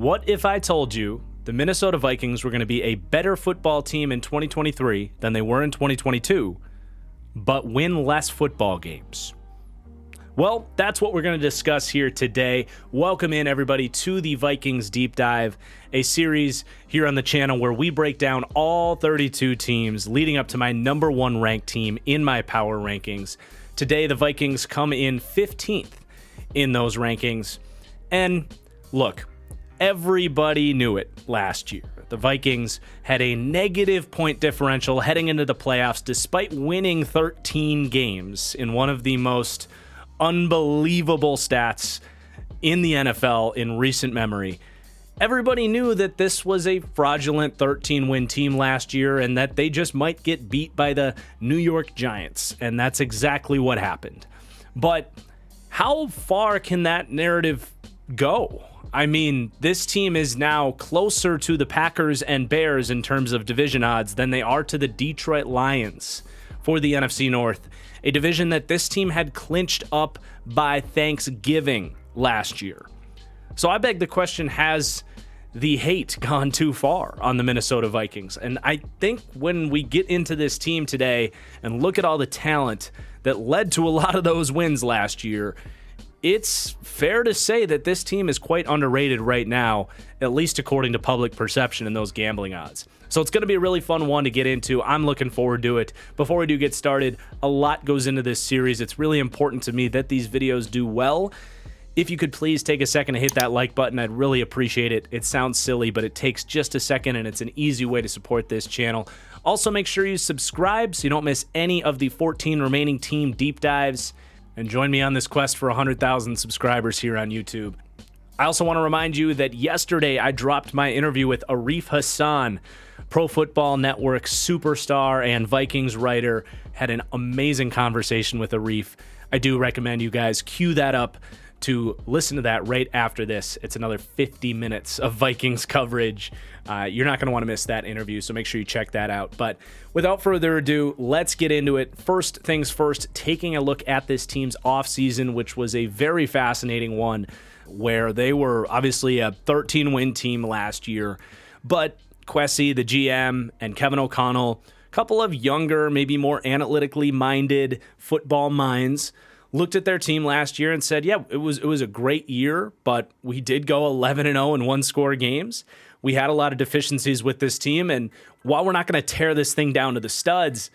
What if I told you the Minnesota Vikings were going to be a better football team in 2023 than they were in 2022, but win less football games? Well, that's what we're going to discuss here today. Welcome in, everybody, to the Vikings Deep Dive, a series here on the channel where we break down all 32 teams leading up to my number one ranked team in my power rankings. Today, the Vikings come in 15th in those rankings. And look, everybody knew it last year. The Vikings had a negative point differential heading into the playoffs despite winning 13 games in one of the most unbelievable stats in the NFL in recent memory. Everybody knew that this was a fraudulent 13-win team last year and that they just might get beat by the New York Giants, and that's exactly what happened. But how far can that narrative go? I mean, this team is now closer to the Packers and Bears in terms of division odds than they are to the Detroit Lions for the NFC North, a division that this team had clinched up by Thanksgiving last year. So I beg the question, has the hate gone too far on the Minnesota Vikings? And I think when we get into this team today and look at all the talent that led to a lot of those wins last year, it's fair to say that this team is quite underrated right now, at least according to public perception and those gambling odds. So it's going to be a really fun one to get into. I'm looking forward to it. Before we do get started, a lot goes into this series. It's really important to me that these videos do well. If you could please take a second to hit that like button, I'd really appreciate it. It sounds silly, but it takes just a second, and it's an easy way to support this channel. Also, make sure you subscribe so you don't miss any of the 14 remaining team deep dives. And join me on this quest for 100,000 subscribers here on YouTube. I also want to remind you that yesterday I dropped my interview with Arif Hassan, Pro Football Network superstar and Vikings writer. Had an amazing conversation with Arif. I do recommend you guys queue that up to listen to that right after this. It's another 50 minutes of Vikings coverage. You're not going to want to miss that interview, so make sure you check that out. But without further ado, let's get into it. First things first, taking a look at this team's offseason, which was a very fascinating one, where they were obviously a 13-win team last year. But Kwesi, the GM, and Kevin O'Connell, a couple of younger, maybe more analytically minded football minds, looked at their team last year and said, yeah, it was a great year, but we did go 11-0 in one-score games. We had a lot of deficiencies with this team, and while we're not going to tear this thing down to the studs,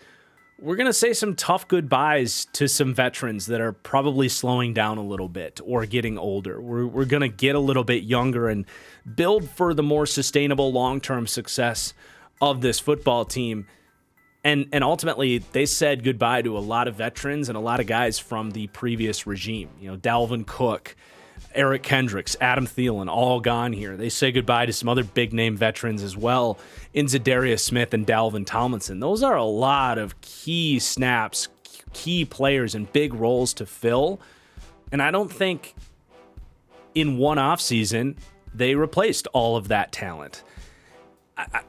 we're going to say some tough goodbyes to some veterans that are probably slowing down a little bit or getting older. We're going to get a little bit younger and build for the more sustainable long-term success of this football team. And ultimately, they said goodbye to a lot of veterans and a lot of guys from the previous regime. You know, Dalvin Cook, Eric Kendricks, Adam Thielen, all gone here. They say goodbye to some other big-name veterans as well, in Zadarius Smith and Dalvin Tomlinson. Those are a lot of key snaps, key players, and big roles to fill. And I don't think in one offseason they replaced all of that talent.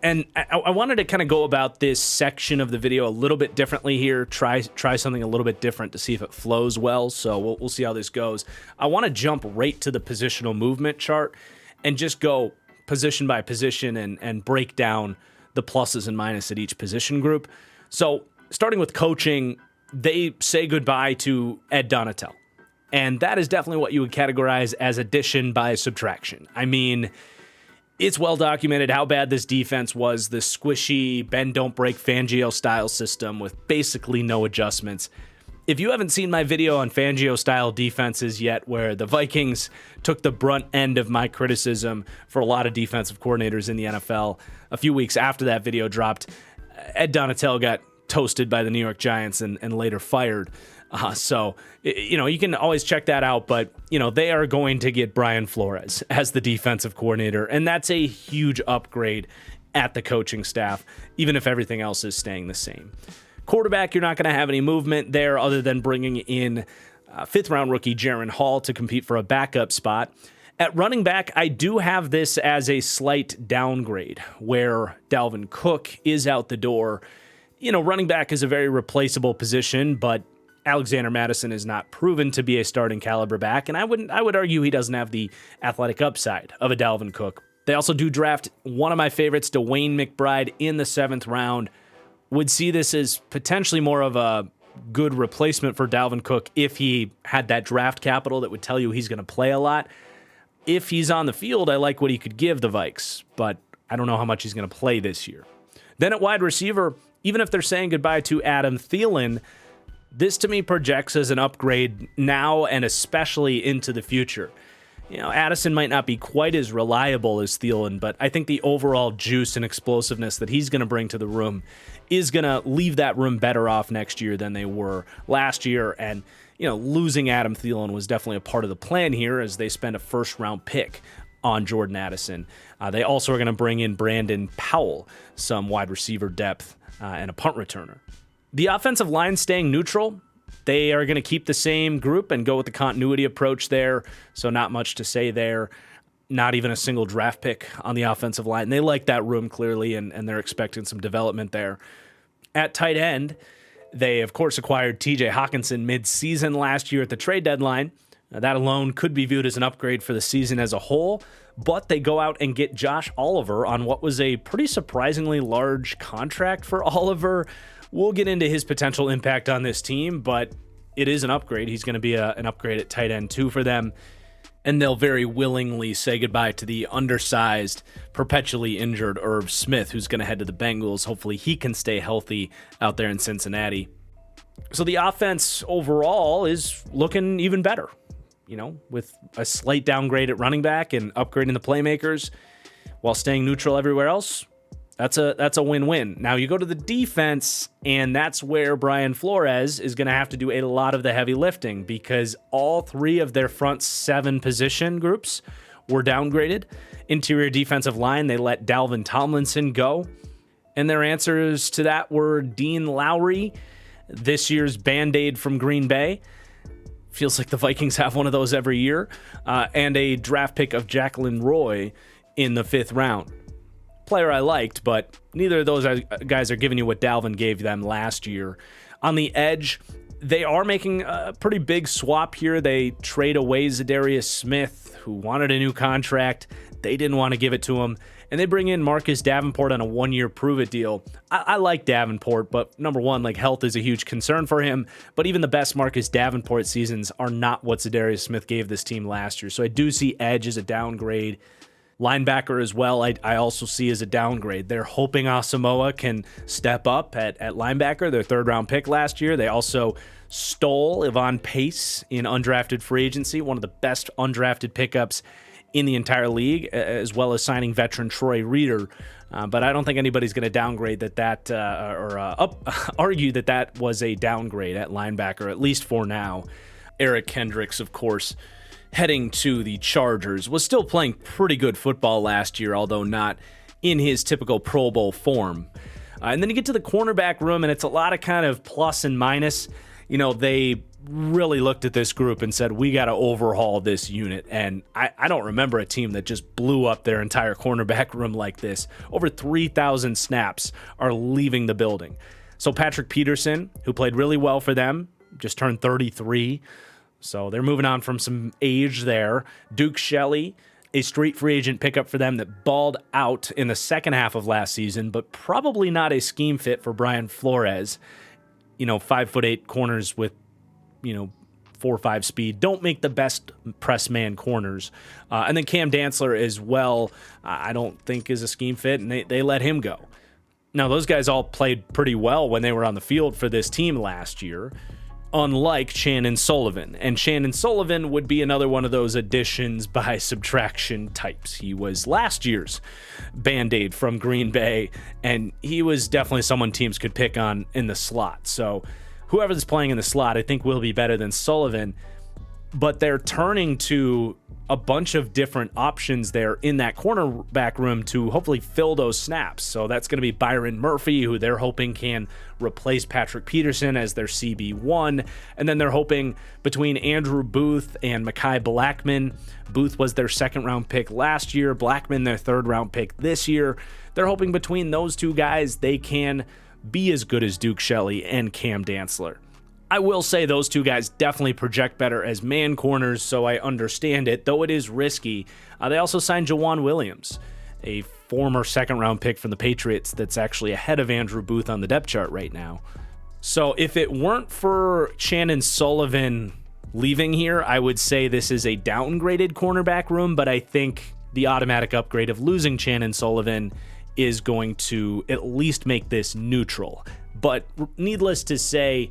I wanted to kind of go about this section of the video a little bit differently here, try something a little bit different to see if it flows well, so we'll see how this goes. I want to jump right to the positional movement chart and just go position by position and break down the pluses and minuses at each position group. So starting with coaching, they say goodbye to Ed Donatel, and that is definitely what you would categorize as addition by subtraction. I mean, it's well documented how bad this defense was, the squishy, bend don't break Fangio style system with basically no adjustments. If you haven't seen my video on Fangio style defenses yet, where the Vikings took the brunt end of my criticism for a lot of defensive coordinators in the NFL, a few weeks after that video dropped, Ed Donatel got toasted by the New York Giants and later fired. So, you can always check that out, but, they are going to get Brian Flores as the defensive coordinator, and that's a huge upgrade at the coaching staff, even if everything else is staying the same. Quarterback, you're not going to have any movement there other than bringing in fifth-round rookie Jaron Hall to compete for a backup spot. At running back, I do have this as a slight downgrade, where Dalvin Cook is out the door. Running back is a very replaceable position, but Alexander Mattison is not proven to be a starting caliber back, and I would argue he doesn't have the athletic upside of a Dalvin Cook. They also do draft one of my favorites, Dwayne McBride, in the 7th round. Would see this as potentially more of a good replacement for Dalvin Cook if he had that draft capital that would tell you he's going to play a lot. If he's on the field, I like what he could give the Vikes, but I don't know how much he's going to play this year. Then at wide receiver, even if they're saying goodbye to Adam Thielen, this to me projects as an upgrade now and especially into the future. Addison might not be quite as reliable as Thielen, but I think the overall juice and explosiveness that he's going to bring to the room is going to leave that room better off next year than they were last year. And, losing Adam Thielen was definitely a part of the plan here as they spend a 1st-round pick on Jordan Addison. They also are going to bring in Brandon Powell, some wide receiver depth, and a punt returner. The offensive line staying neutral. They are going to keep the same group and go with the continuity approach there, so not much to say there. Not even a single draft pick on the offensive line. They like that room clearly, and they're expecting some development there. At tight end, they, of course, acquired TJ Hawkinson mid-season last year at the trade deadline. That alone could be viewed as an upgrade for the season as a whole, but they go out and get Josh Oliver on what was a pretty surprisingly large contract for Oliver. We'll get into his potential impact on this team, but it is an upgrade. He's going to be an upgrade at tight end too for them, and they'll very willingly say goodbye to the undersized, perpetually injured Irv Smith, who's going to head to the Bengals. Hopefully he can stay healthy out there in Cincinnati. So the offense overall is looking even better, with a slight downgrade at running back and upgrading the playmakers while staying neutral everywhere else. That's a win-win. Now you go to the defense, and that's where Brian Flores is going to have to do a lot of the heavy lifting because all 3 of their front 7 position groups were downgraded. Interior defensive line, they let Dalvin Tomlinson go. And their answers to that were Dean Lowry, this year's Band-Aid from Green Bay. Feels like the Vikings have one of those every year. And a draft pick of Jacqueline Roy in the 5th round. Player I liked, but neither of those guys are giving you what Dalvin gave them last year. On the edge, they are making a pretty big swap here. They trade away Zadarius Smith, who wanted a new contract. They didn't want to give it to him. And they bring in Marcus Davenport on a 1-year prove-it deal. I like Davenport, but number one, health is a huge concern for him. But even the best Marcus Davenport seasons are not what Zadarius Smith gave this team last year. So I do see edge as a downgrade. Linebacker as well, I also see as a downgrade. They're hoping Asamoah can step up at linebacker, their 3rd-round pick last year. They also stole Yvonne Pace in undrafted free agency, one of the best undrafted pickups in the entire league, as well as signing veteran Troy Reeder. But I don't think anybody's going to downgrade argue that was a downgrade at linebacker, at least for now. Eric Kendricks, of course, heading to the Chargers, was still playing pretty good football last year, although not in his typical Pro Bowl form. And then you get to the cornerback room, and it's a lot of kind of plus and minus. They really looked at this group and said, we got to overhaul this unit. And I don't remember a team that just blew up their entire cornerback room like this. Over 3,000 snaps are leaving the building. So Patrick Peterson, who played really well for them, just turned 33. So they're moving on from some age there. Duke Shelley, a street free agent pickup for them that balled out in the second half of last season, but probably not a scheme fit for Brian Flores. 5'8" corners with, 4.5 speed don't make the best press man corners. And then Cam Dantzler as well, I don't think is a scheme fit, and they let him go. Now, those guys all played pretty well when they were on the field for this team last year, unlike Shannon Sullivan. And Shannon Sullivan would be another one of those additions by subtraction types. He was last year's Band-Aid from Green Bay, and he was definitely someone teams could pick on in the slot. So whoever's playing in the slot, I think, will be better than Sullivan. But they're turning to a bunch of different options there in that cornerback room to hopefully fill those snaps. So that's going to be Byron Murphy, who they're hoping can replace Patrick Peterson as their CB1. And then they're hoping between Andrew Booth and Mekhi Blackman. Booth was their 2nd-round pick last year, Blackman their 3rd-round pick this year. They're hoping between those two guys they can be as good as Duke Shelley and Cam Dantzler. I will say those two guys definitely project better as man corners, so I understand it, though it is risky. They also signed Jawan Williams. a former second-round pick from the Patriots that's actually ahead of Andrew Booth on the depth chart right now. So if it weren't for Chandon Sullivan leaving here, I would say this is a downgraded cornerback room, but I think the automatic upgrade of losing Chandon Sullivan is going to at least make this neutral. But needless to say,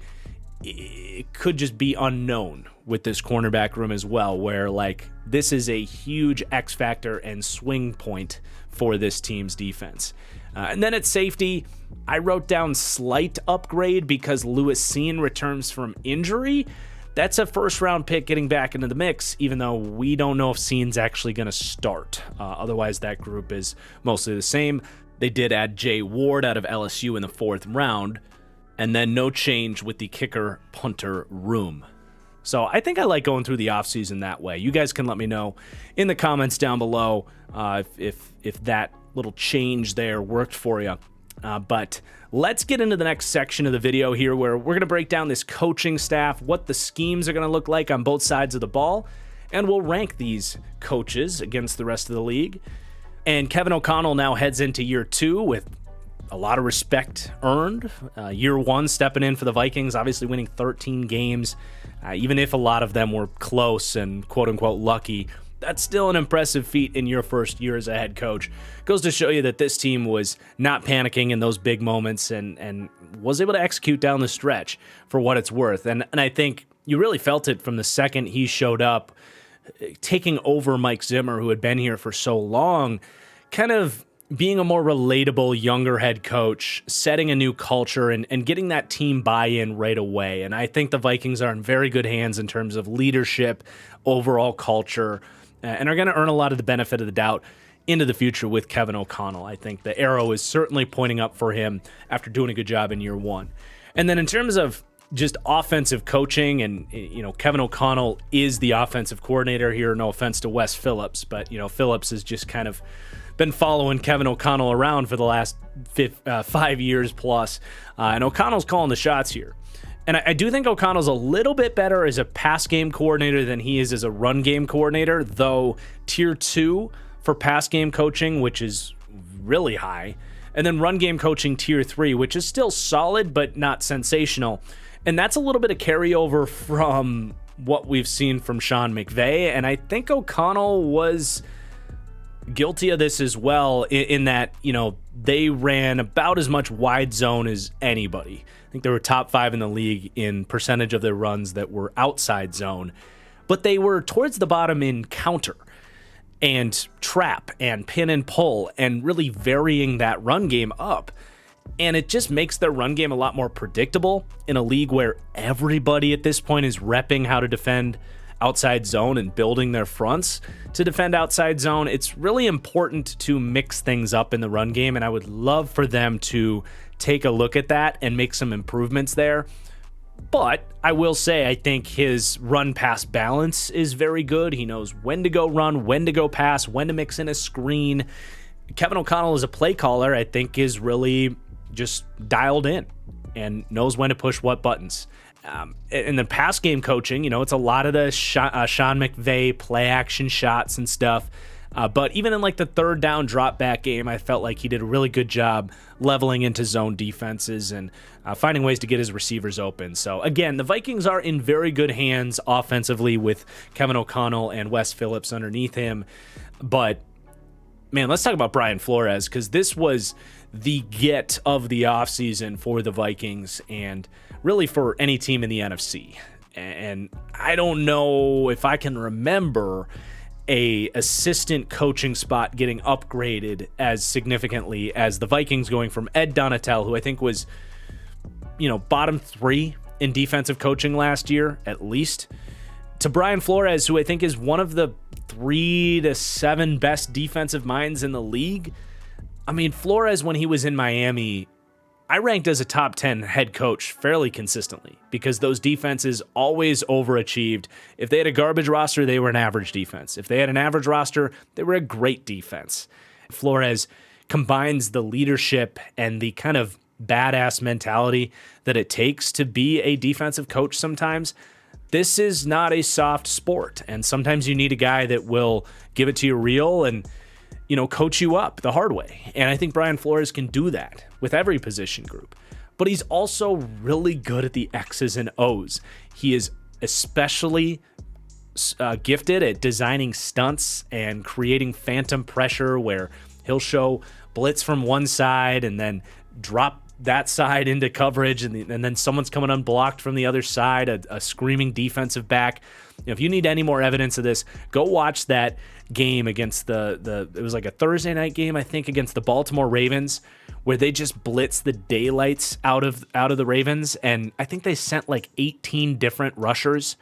it could just be unknown with this cornerback room as well, where like this is a huge X factor and swing point for this team's defense. And then at safety, I wrote down slight upgrade because Lewis Seen returns from injury. That's a first-round pick getting back into the mix, even though we don't know if Seen's actually going to start. Otherwise, that group is mostly the same. They did add Jay Ward out of LSU in the 4th round, and then no change with the kicker-punter room. So I think I like going through the offseason that way. You guys can let me know in the comments down below if that little change there worked for you. But let's get into the next section of the video here, where we're going to break down this coaching staff, what the schemes are going to look like on both sides of the ball, and we'll rank these coaches against the rest of the league. And Kevin O'Connell now heads into year 2 with a lot of respect earned. Year 1 stepping in for the Vikings, obviously winning 13 games. Even if a lot of them were close and quote-unquote lucky, that's still an impressive feat in your first year as a head coach. Goes to show you that this team was not panicking in those big moments and was able to execute down the stretch for what it's worth. And I think you really felt it from the second he showed up, taking over Mike Zimmer, who had been here for so long, kind of being a more relatable younger head coach, setting a new culture and getting that team buy-in right away. And I think the Vikings are in very good hands in terms of leadership, overall culture, and are going to earn a lot of the benefit of the doubt into the future with Kevin O'Connell. I think the arrow is certainly pointing up for him after doing a good job in year 1. And then in terms of just offensive coaching, and Kevin O'Connell is the offensive coordinator here. No offense to Wes Phillips, but Phillips has just kind of been following Kevin O'Connell around for the last 5 years plus, and O'Connell's calling the shots here. And I do think O'Connell's a little bit better as a pass game coordinator than he is as a run game coordinator, though tier 2 for pass game coaching, which is really high, and then run game coaching tier 3, which is still solid but not sensational. And that's a little bit of carryover from what we've seen from Sean McVay, and I think O'Connell was guilty of this as well, in that they ran about as much wide zone as anybody. I think they were top 5 in the league in percentage of their runs that were outside zone, but they were towards the bottom in counter and trap and pin and pull, and really varying that run game up. And it just makes their run game a lot more predictable in a league where everybody at this point is repping how to defend outside zone and building their fronts to defend outside zone. It's really important to mix things up in the run game, and I would love for them to take a look at that and make some improvements there. But I will say, I think his run-pass balance is very good. He knows when to go run, when to go pass, when to mix in a screen. Kevin O'Connell as a play caller, I think, is really just dialed in and knows when to push what buttons. In the pass game coaching, it's a lot of the Sean McVay play action shots and stuff. But even in like the 3rd down drop back game, I felt like he did a really good job leveling into zone defenses and finding ways to get his receivers open. So again, the Vikings are in very good hands offensively with Kevin O'Connell and Wes Phillips underneath him. But man, let's talk about Brian Flores, because this was the get of the offseason for the Vikings and really for any team in the NFC. And I don't know if I can remember a assistant coaching spot getting upgraded as significantly as the Vikings going from Ed Donatel, who I think was, bottom 3 in defensive coaching last year, at least, to Brian Flores, who I think is one of the 3 to 7 best defensive minds in the league. I mean, Flores, when he was in Miami, I ranked as a top 10 head coach fairly consistently because those defenses always overachieved. If they had a garbage roster, they were an average defense. If they had an average roster, they were a great defense. Flores combines the leadership and the kind of badass mentality that it takes to be a defensive coach sometimes. This is not a soft sport, and sometimes you need a guy that will give it to you real and coach you up the hard way. And I think Brian Flores can do that with every position group. But he's also really good at the X's and O's. He is especially gifted at designing stunts and creating phantom pressure where he'll show blitz from one side and then drop that side into coverage, and then someone's coming unblocked from the other side, a screaming defensive back. If you need any more evidence of this, go watch that game against it was like a Thursday night game, I think, against the Baltimore Ravens, where they just blitzed the daylights out of the Ravens, and I think they sent like 18 different rushers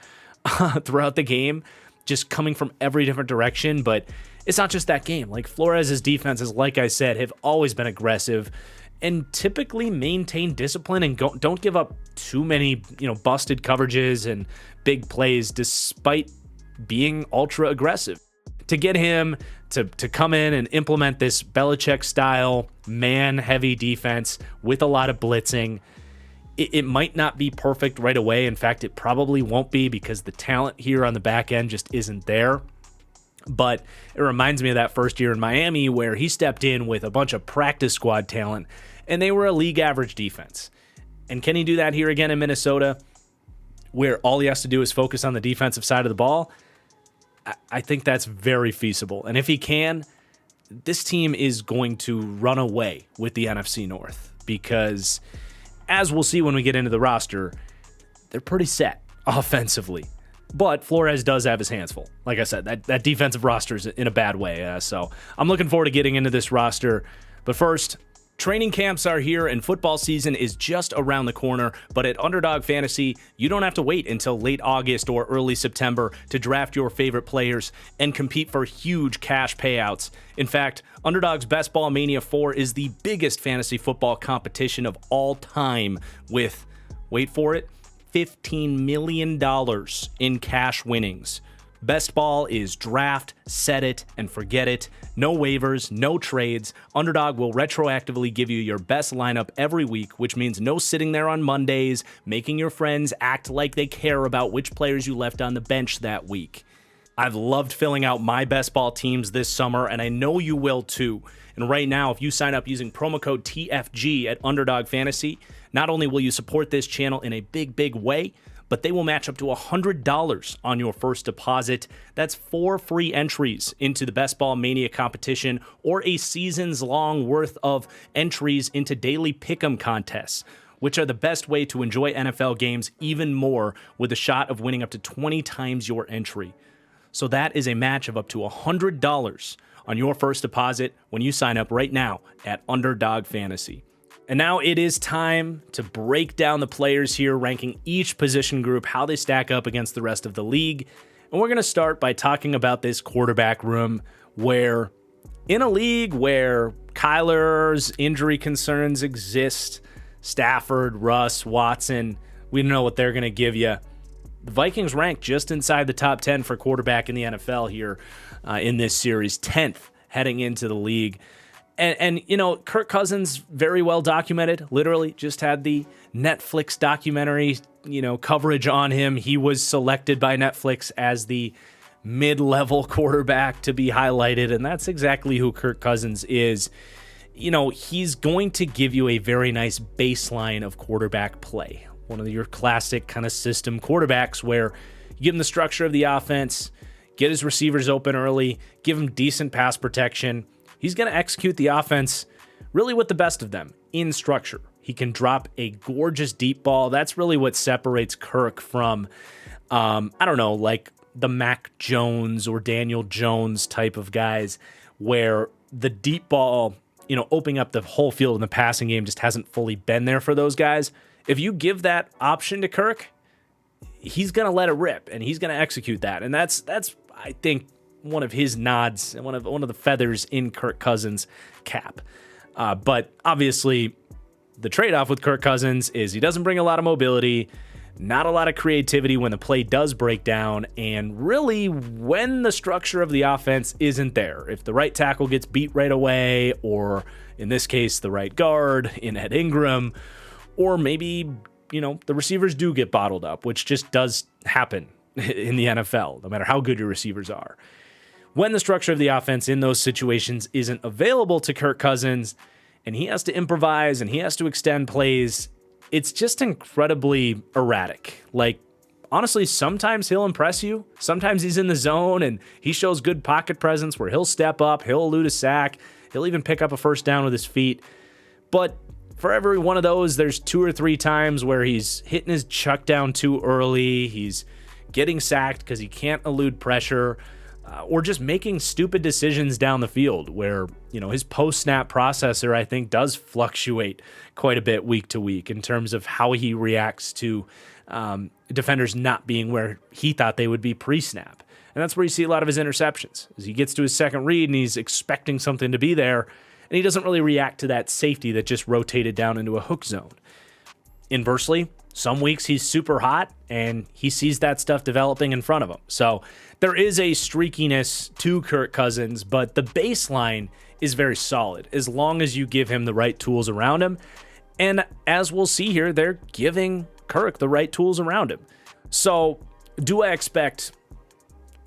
throughout the game, just coming from every different direction. But it's not just that game. Like, Flores' defenses, like I said, have always been aggressive and typically maintain discipline and don't give up too many, busted coverages and big plays, despite being ultra aggressive. To get him to come in and implement this Belichick-style man-heavy defense with a lot of blitzing, it might not be perfect right away. In fact, it probably won't be, because the talent here on the back end just isn't there. But it reminds me of that first year in Miami where he stepped in with a bunch of practice squad talent, and they were a league average defense. And can he do that here again in Minnesota, where all he has to do is focus on the defensive side of the ball? I think that's very feasible. And if he can, this team is going to run away with the NFC North, because as we'll see when we get into the roster, they're pretty set offensively. But Flores does have his hands full. Like I said, that defensive roster is in a bad way. So I'm looking forward to getting into this roster. But first, training camps are here and football season is just around the corner. But at Underdog Fantasy, you don't have to wait until late August or early September to draft your favorite players and compete for huge cash payouts. In fact, Underdog's Best Ball Mania 4 is the biggest fantasy football competition of all time with, wait for it, $15 million in cash winnings. Best ball is draft, set it, and forget it. No waivers, no trades. Underdog will retroactively give you your best lineup every week, which means no sitting there on Mondays, making your friends act like they care about which players you left on the bench that week. I've loved filling out my best ball teams this summer, and I know you will too. And right now, if you sign up using promo code TFG at Underdog Fantasy, not only will you support this channel in a big, big way, but they will match up to $100 on your first deposit. That's 4 free entries into the Best Ball Mania competition, or a season's long worth of entries into daily pick'em contests, which are the best way to enjoy NFL games even more, with a shot of winning up to 20 times your entry. So that is a match of up to $100 on your first deposit when you sign up right now at Underdog Fantasy. And now it is time to break down the players here, ranking each position group, how they stack up against the rest of the league. And we're going to start by talking about this quarterback room, where in a league where Kyler's injury concerns exist, Stafford, Russ, Watson, we don't know what they're going to give you. The Vikings rank just inside the top 10 for quarterback in the NFL here in this series, 10th heading into the league. And Kirk Cousins, very well documented, literally just had the Netflix documentary, coverage on him. He was selected by Netflix as the mid-level quarterback to be highlighted, and that's exactly who Kirk Cousins is. He's going to give you a very nice baseline of quarterback play. One of your classic kind of system quarterbacks where you give him the structure of the offense, get his receivers open early, give him decent pass protection. He's going to execute the offense really with the best of them in structure. He can drop a gorgeous deep ball. That's really what separates Kirk from, like the Mac Jones or Daniel Jones type of guys, where the deep ball, opening up the whole field in the passing game just hasn't fully been there for those guys. If you give that option to Kirk, he's going to let it rip, and he's going to execute that. And that's I think, one of his nods and one of the feathers in Kirk Cousins' cap. But obviously, the trade-off with Kirk Cousins is he doesn't bring a lot of mobility, not a lot of creativity when the play does break down, and really when the structure of the offense isn't there. If the right tackle gets beat right away, or in this case, the right guard in Ed Ingram, or maybe, the receivers do get bottled up, which just does happen in the NFL, no matter how good your receivers are. when the structure of the offense in those situations isn't available to Kirk Cousins and he has to improvise and he has to extend plays, it's just incredibly erratic. Like, honestly, sometimes he'll impress you. Sometimes he's in the zone and he shows good pocket presence where he'll step up, he'll elude a sack, he'll even pick up a first down with his feet. But for every one of those, there's 2 or 3 times where he's hitting his chuck down too early, he's getting sacked because he can't elude pressure, or just making stupid decisions down the field where, his post-snap processor, I think, does fluctuate quite a bit week to week in terms of how he reacts to defenders not being where he thought they would be pre-snap. And that's where you see a lot of his interceptions. As he gets to his second read and he's expecting something to be there, and he doesn't really react to that safety that just rotated down into a hook zone. Inversely, some weeks he's super hot and he sees that stuff developing in front of him. So there is a streakiness to Kirk Cousins, but the baseline is very solid as long as you give him the right tools around him. And as we'll see here, they're giving Kirk the right tools around him. So do I expect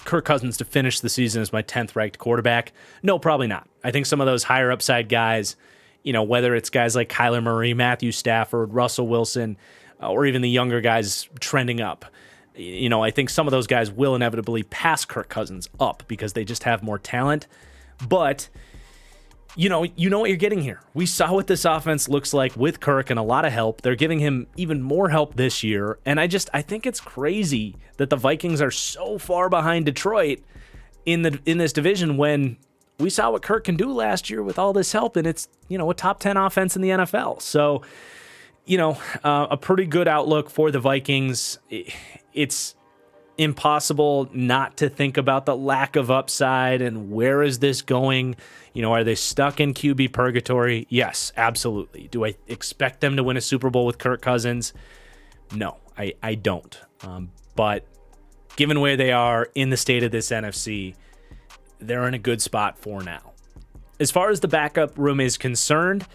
Kirk Cousins to finish the season as my 10th ranked quarterback? No, probably not. I think some of those higher upside guys, whether it's guys like Kyler Murray, Matthew Stafford, Russell Wilson, or even the younger guys trending up, I think some of those guys will inevitably pass Kirk Cousins up because they just have more talent. But you know what you're getting here. We saw what this offense looks like with Kirk and a lot of help. They're giving him even more help this year. And I think it's crazy that the Vikings are so far behind Detroit in this division when we saw what Kirk can do last year with all this help, and it's, a top 10 offense in the NFL. So, a pretty good outlook for the Vikings. It's impossible not to think about the lack of upside and where is this going? Are they stuck in QB purgatory? Yes, absolutely. Do I expect them to win a Super Bowl with Kirk Cousins? No, I don't. But given where they are in the state of this NFC, they're in a good spot for now. As far as the backup room is concerned,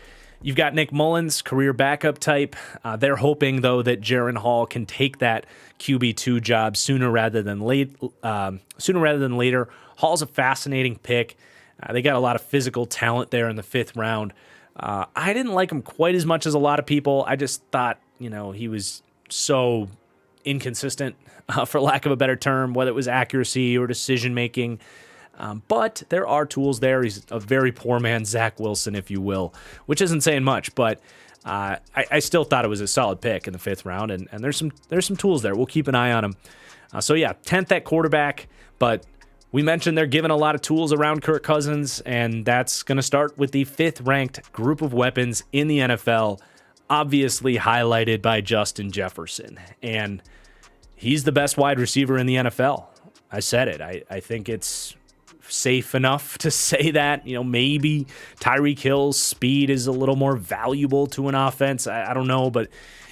you've got Nick Mullins, career backup type. They're hoping, though, that Jaren Hall can take that QB2 job sooner rather than later. Hall's a fascinating pick. They got a lot of physical talent there in the 5th round. I didn't like him quite as much as a lot of people. I just thought, he was so inconsistent, for lack of a better term, whether it was accuracy or decision-making. But there are tools there. He's a very poor man, Zach Wilson, if you will, which isn't saying much, but I still thought it was a solid pick in the 5th round, and there's some tools there. We'll keep an eye on him. 10th at quarterback, but we mentioned they're giving a lot of tools around Kirk Cousins, and that's going to start with the 5th-ranked group of weapons in the NFL, obviously highlighted by Justin Jefferson. And he's the best wide receiver in the NFL. I said it. I think it's safe enough to say that. Maybe Tyreek Hill's speed is a little more valuable to an offense. I don't know, but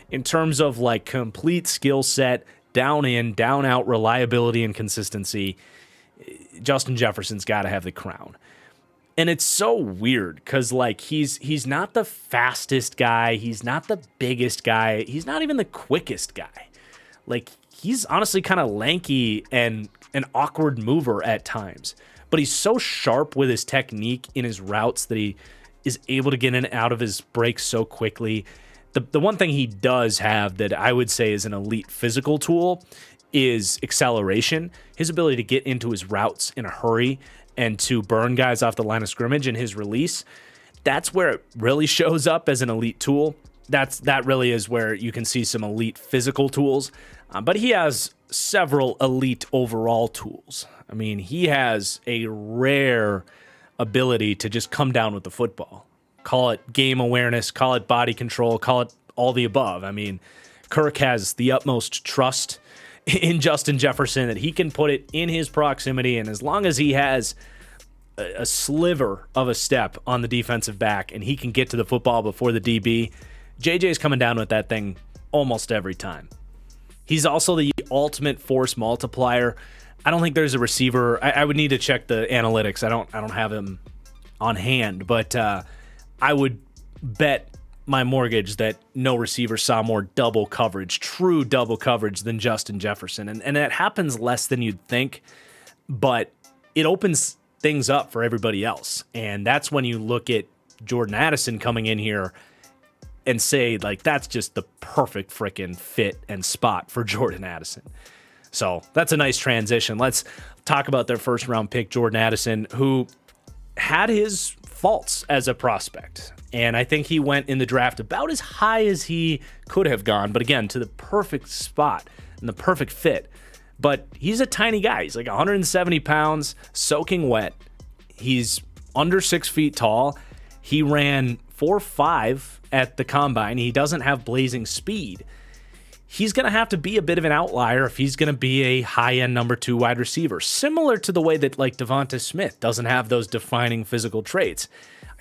in terms of like complete skill set, down in, down out reliability and consistency, Justin Jefferson's got to have the crown. And it's so weird because like he's not the fastest guy, he's not the biggest guy, he's not even the quickest guy. Like he's honestly kind of lanky and an awkward mover at times. But he's so sharp with his technique in his routes that he is able to get in and out of his breaks so quickly. The one thing he does have that I would say is an elite physical tool is acceleration, his ability to get into his routes in a hurry and to burn guys off the line of scrimmage and his release. That's where it really shows up as an elite tool. That really is where you can see some elite physical tools. But he has several elite overall tools. I mean, he has a rare ability to just come down with the football. Call it game awareness, call it body control, call it all the above. I mean, Kirk has the utmost trust in Justin Jefferson that he can put it in his proximity, and as long as he has a sliver of a step on the defensive back and he can get to the football before the DB, JJ's coming down with that thing almost every time. He's also the ultimate force multiplier. I don't think there's a receiver. I would need to check the analytics. I don't have him on hand, but I would bet my mortgage that no receiver saw more double coverage, true double coverage, than Justin Jefferson. And that happens less than you'd think, but it opens things up for everybody else. And that's when you look at Jordan Addison coming in here and say, like, that's just the perfect freaking fit and spot for Jordan Addison. So that's a nice transition. Let's talk about their first round pick, Jordan Addison, who had his faults as a prospect. And I think he went in the draft about as high as he could have gone, but again, to the perfect spot and the perfect fit. But he's a tiny guy. He's like 170 pounds, soaking wet. He's under 6 feet tall. He ran 4.5 at the combine. He doesn't have blazing speed. He's going to have to be a bit of an outlier if he's going to be a high-end number 2 wide receiver, similar to the way that like Devonta Smith doesn't have those defining physical traits.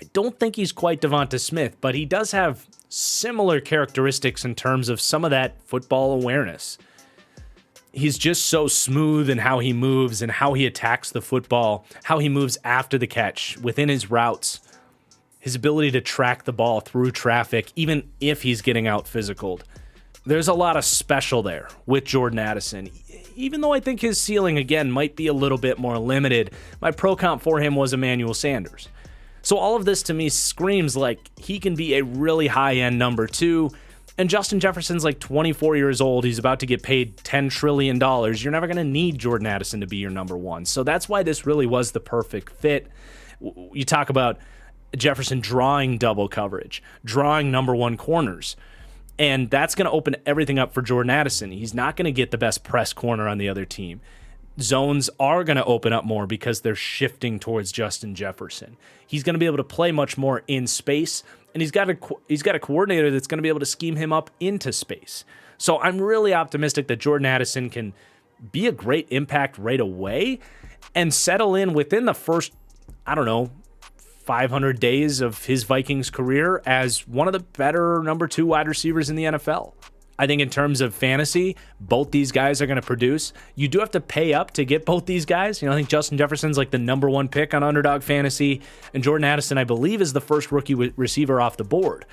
I don't think he's quite Devonta Smith, but he does have similar characteristics in terms of some of that football awareness. He's just so smooth in how he moves and how he attacks the football, how he moves after the catch, within his routes, his ability to track the ball through traffic, even if he's getting out physicaled. There's a lot of special there with Jordan Addison. Even though I think his ceiling, again, might be a little bit more limited, my pro comp for him was Emmanuel Sanders. So all of this to me screams like he can be a really high-end number 2, and Justin Jefferson's like 24 years old. He's about to get paid $10 trillion. You're never going to need Jordan Addison to be your number 1. So that's why this really was the perfect fit. You talk about Jefferson drawing double coverage, drawing number 1 corners. And that's going to open everything up for Jordan Addison. He's not going to get the best press corner on the other team. Zones are going to open up more because they're shifting towards Justin Jefferson. He's going to be able to play much more in space, and he's got a coordinator that's going to be able to scheme him up into space. So I'm really optimistic that Jordan Addison can be a great impact right away and settle in within the first, 500 days of his Vikings career as one of the better number 2 wide receivers in the NFL. I think in terms of fantasy, both these guys are going to produce. You do have to pay up to get both these guys. I think Justin Jefferson's like the number 1 pick on Underdog Fantasy, and Jordan Addison, I believe, is the first rookie receiver off the board.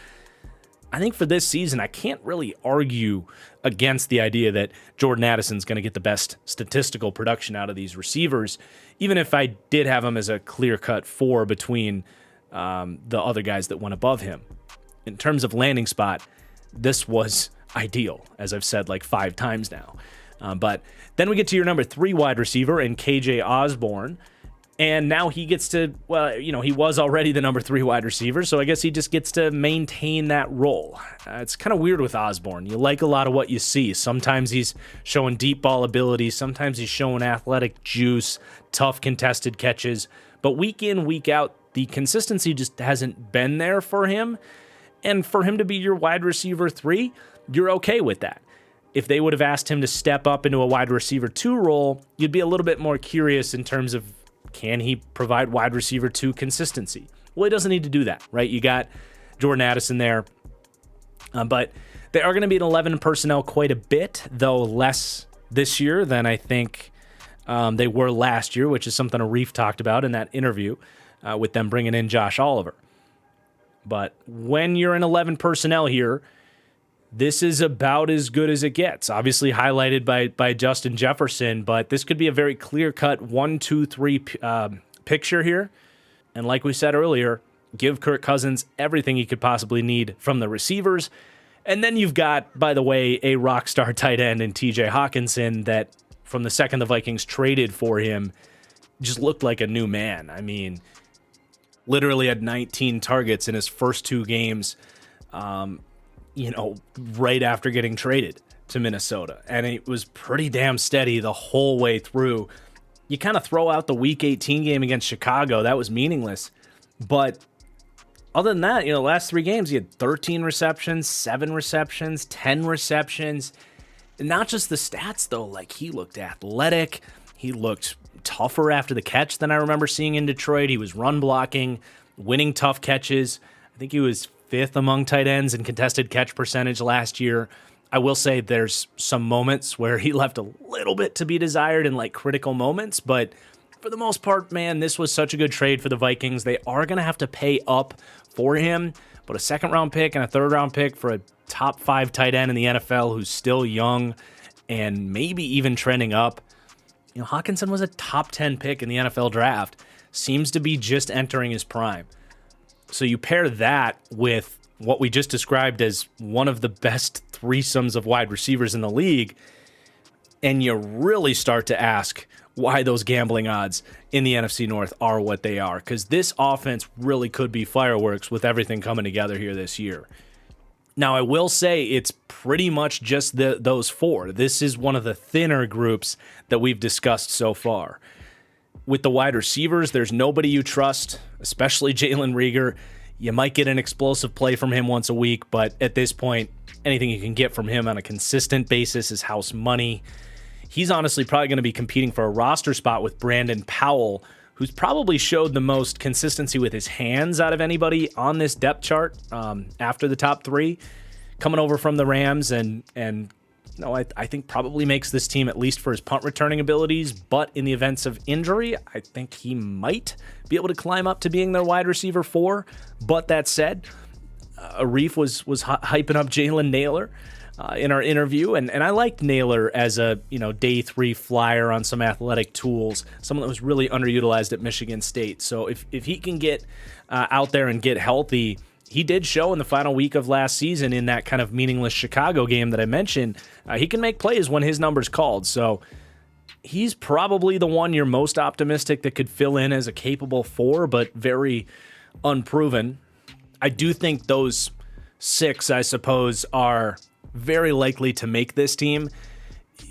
I think for this season, I can't really argue against the idea that Jordan Addison's going to get the best statistical production out of these receivers, even if I did have him as a clear-cut 4 between the other guys that went above him. In terms of landing spot, this was ideal, as I've said like 5 times now. But then we get to your number 3 wide receiver in KJ Osborne. And now he gets to, he was already the number 3 wide receiver, so I guess he just gets to maintain that role. It's kind of weird with Osborne. You like a lot of what you see. Sometimes he's showing deep ball ability. Sometimes he's showing athletic juice, tough contested catches. But week in, week out, the consistency just hasn't been there for him. And for him to be your wide receiver 3, you're okay with that. If they would have asked him to step up into a wide receiver 2 role, you'd be a little bit more curious in terms of, can he provide wide receiver 2 consistency? Well, he doesn't need to do that, right? You got Jordan Addison there. But they are going to be in 11 personnel quite a bit, though less this year than I think they were last year, which is something Arif talked about in that interview with them bringing in Josh Oliver. But when you're in 11 personnel here, this is about as good as it gets. Obviously highlighted by Justin Jefferson, but this could be a very clear-cut 1-2-3 picture here. And like we said earlier, give Kirk Cousins everything he could possibly need from the receivers. And then you've got, by the way, a rock star tight end in TJ Hawkinson that from the second the Vikings traded for him just looked like a new man. I mean, literally had 19 targets in his first 2 games, right after getting traded to Minnesota. And it was pretty damn steady the whole way through. You kind of throw out the Week 18 game against Chicago. That was meaningless. But other than that, last 3 games, he had 13 receptions, 7 receptions, 10 receptions. And not just the stats, though. Like, he looked athletic. He looked tougher after the catch than I remember seeing in Detroit. He was run blocking, winning tough catches. I think he was 5th among tight ends in contested catch percentage last year. I will say there's some moments where he left a little bit to be desired in like critical moments, but for the most part, man, this was such a good trade for the Vikings. They are going to have to pay up for him, but a 2nd-round pick and a 3rd-round pick for a top 5 tight end in the NFL who's still young and maybe even trending up, Hawkinson was a top 10 pick in the NFL draft. Seems to be just entering his prime. So you pair that with what we just described as one of the best threesomes of wide receivers in the league, and you really start to ask why those gambling odds in the NFC North are what they are, because this offense really could be fireworks with everything coming together here this year. Now, I will say it's pretty much just those four. This is one of the thinner groups that we've discussed so far. With the wide receivers, there's nobody you trust, especially Jalen Reagor. You might get an explosive play from him once a week, but at this point, anything you can get from him on a consistent basis is house money. He's honestly probably going to be competing for a roster spot with Brandon Powell, who's probably showed the most consistency with his hands out of anybody on this depth chart after the top three, coming over from the Rams, and I think probably makes this team, at least for his punt returning abilities, but in the events of injury, I think he might be able to climb up to being their wide receiver 4. But that said, Arif was hyping up Jalen Nailor in our interview, and I liked Nailor as a day 3 flyer on some athletic tools, someone that was really underutilized at Michigan State. So if he can get out there and get healthy, he did show in the final week of last season in that kind of meaningless Chicago game that I mentioned, he can make plays when his number's called. So he's probably the one you're most optimistic that could fill in as a capable 4, but very unproven. I do think those 6, I suppose, are very likely to make this team.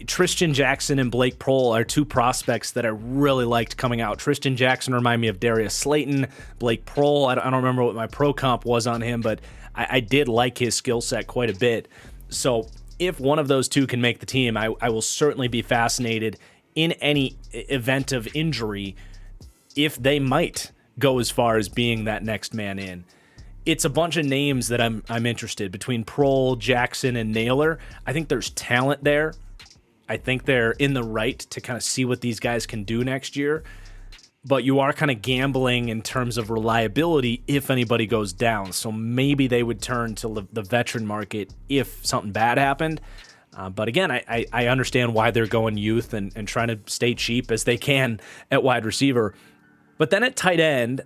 Tristan Jackson and Blake Prohl are 2 prospects that I really liked coming out. Tristan Jackson reminded me of Darius Slayton. Blake Prohl, I don't remember what my pro comp was on him, but I did like his skill set quite a bit. So if one of those 2 can make the team, I will certainly be fascinated in any event of injury if they might go as far as being that next man in. It's a bunch of names that I'm interested between Prohl, Jackson, and Nailor. I think there's talent there. I think they're in the right to kind of see what these guys can do next year. But you are kind of gambling in terms of reliability if anybody goes down. So maybe they would turn to the veteran market if something bad happened. But again, I understand why they're going youth and trying to stay cheap as they can at wide receiver. But then at tight end,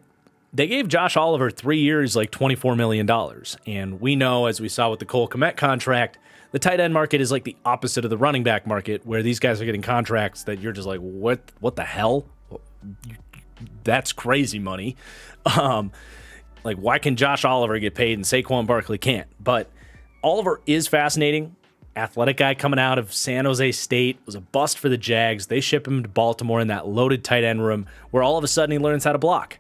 they gave Josh Oliver 3 years, like $24 million. And we know, as we saw with the Cole Kmet contract, the tight end market is like the opposite of the running back market, where these guys are getting contracts that you're just like, what the hell? That's crazy money. Like, why can Josh Oliver get paid and Saquon Barkley can't? But Oliver is fascinating. Athletic guy coming out of San Jose State, was a bust for the Jags. They ship him to Baltimore in that loaded tight end room where all of a sudden he learns how to block.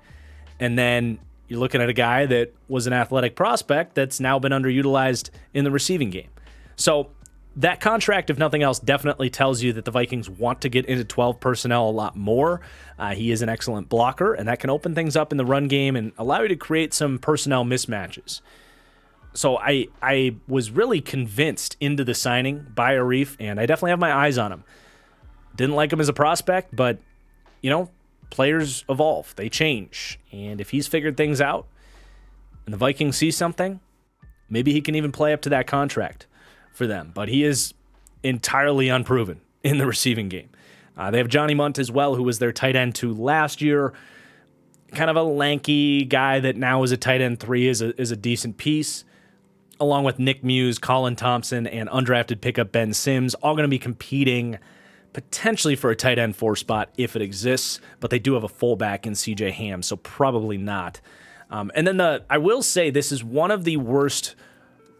And then you're looking at a guy that was an athletic prospect that's now been underutilized in the receiving game. So that contract, if nothing else, definitely tells you that the Vikings want to get into 12 personnel a lot more. He is an excellent blocker, and that can open things up in the run game and allow you to create some personnel mismatches. So I was really convinced into the signing by Arif, and I definitely have my eyes on him. Didn't like him as a prospect, but, players evolve. They change. And if he's figured things out and the Vikings see something, maybe he can even play up to that contract for them. But he is entirely unproven in the receiving game. They have Johnny Munt as well, who was their tight end 2 last year. Kind of a lanky guy that now is a tight end 3 is a decent piece, along with Nick Muse, Colin Thompson, and undrafted pickup Ben Sims, all going to be competing potentially for a tight end 4 spot if it exists, but they do have a fullback in CJ Ham, so probably not. And then I will say this is one of the worst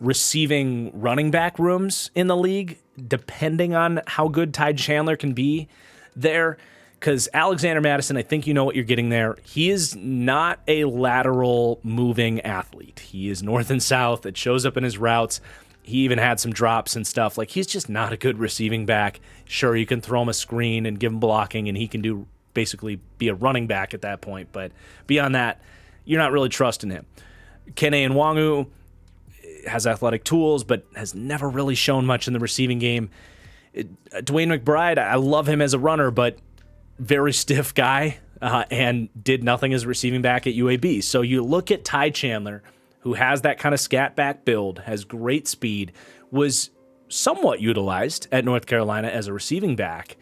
receiving running back rooms in the league, depending on how good Ty Chandler can be there, because Alexander Mattison, I think you know what you're getting there. He is not a lateral moving athlete. He is north and south. It shows up in his routes. He even had some drops and stuff. Like, he's just not a good receiving back. Sure, you can throw him a screen and give him blocking, and he can basically be a running back at that point. But beyond that, you're not really trusting him. Kene Nwangu has athletic tools, but has never really shown much in the receiving game. Dwayne McBride, I love him as a runner, but very stiff guy and did nothing as a receiving back at UAB. So you look at Ty Chandler, who has that kind of scat back build, has great speed, was somewhat utilized at North Carolina as a receiving back,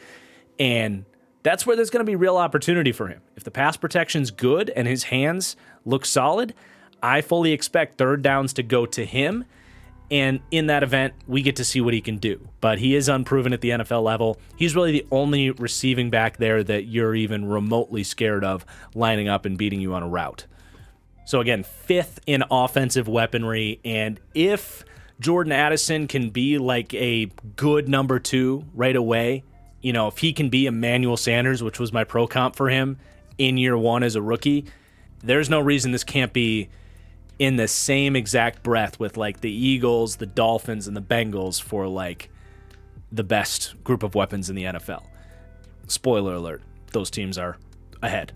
and that's where there's going to be real opportunity for him. If the pass protection's good and his hands look solid, I fully expect third downs to go to him. And in that event, we get to see what he can do. But he is unproven at the NFL level. He's really the only receiving back there that you're even remotely scared of lining up and beating you on a route. So again, 5th in offensive weaponry. And if Jordan Addison can be like a good number 2 right away, if he can be Emmanuel Sanders, which was my pro comp for him in year 1 as a rookie, there's no reason this can't be in the same exact breath with like the Eagles, the Dolphins, and the Bengals for like the best group of weapons in the NFL. Spoiler alert, those teams are ahead.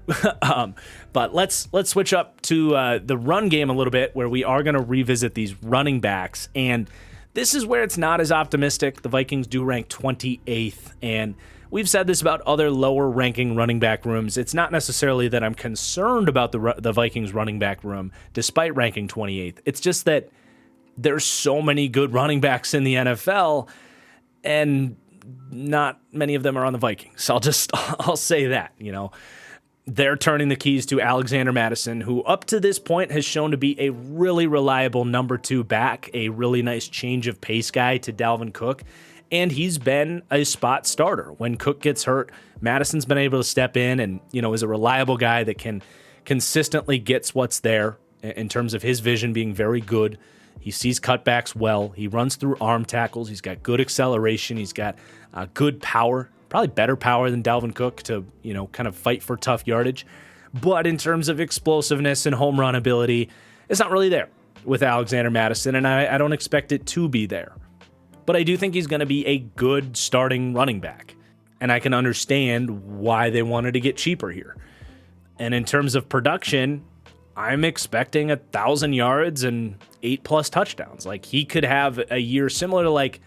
But let's switch up to the run game a little bit, where we are going to revisit these running backs. And this is where it's not as optimistic. The Vikings do rank 28th, and we've said this about other lower-ranking running back rooms. It's not necessarily that I'm concerned about the Vikings running back room, despite ranking 28th. It's just that there's so many good running backs in the NFL, and not many of them are on the Vikings. I'll say that, They're turning the keys to Alexander Mattison, who up to this point has shown to be a really reliable number 2 back, a really nice change of pace guy to Dalvin Cook. And he's been a spot starter. When Cook gets hurt, Madison's been able to step in and, is a reliable guy that can consistently gets what's there in terms of his vision being very good. He sees cutbacks well. He runs through arm tackles. He's got good acceleration. He's got good power, probably better power than Dalvin Cook to, kind of fight for tough yardage. But in terms of explosiveness and home run ability, it's not really there with Alexander Mattison, and I don't expect it to be there. But I do think he's going to be a good starting running back. And I can understand why they wanted to get cheaper here. And in terms of production, I'm expecting 1,000 yards and 8+ touchdowns. Like, he could have a year similar to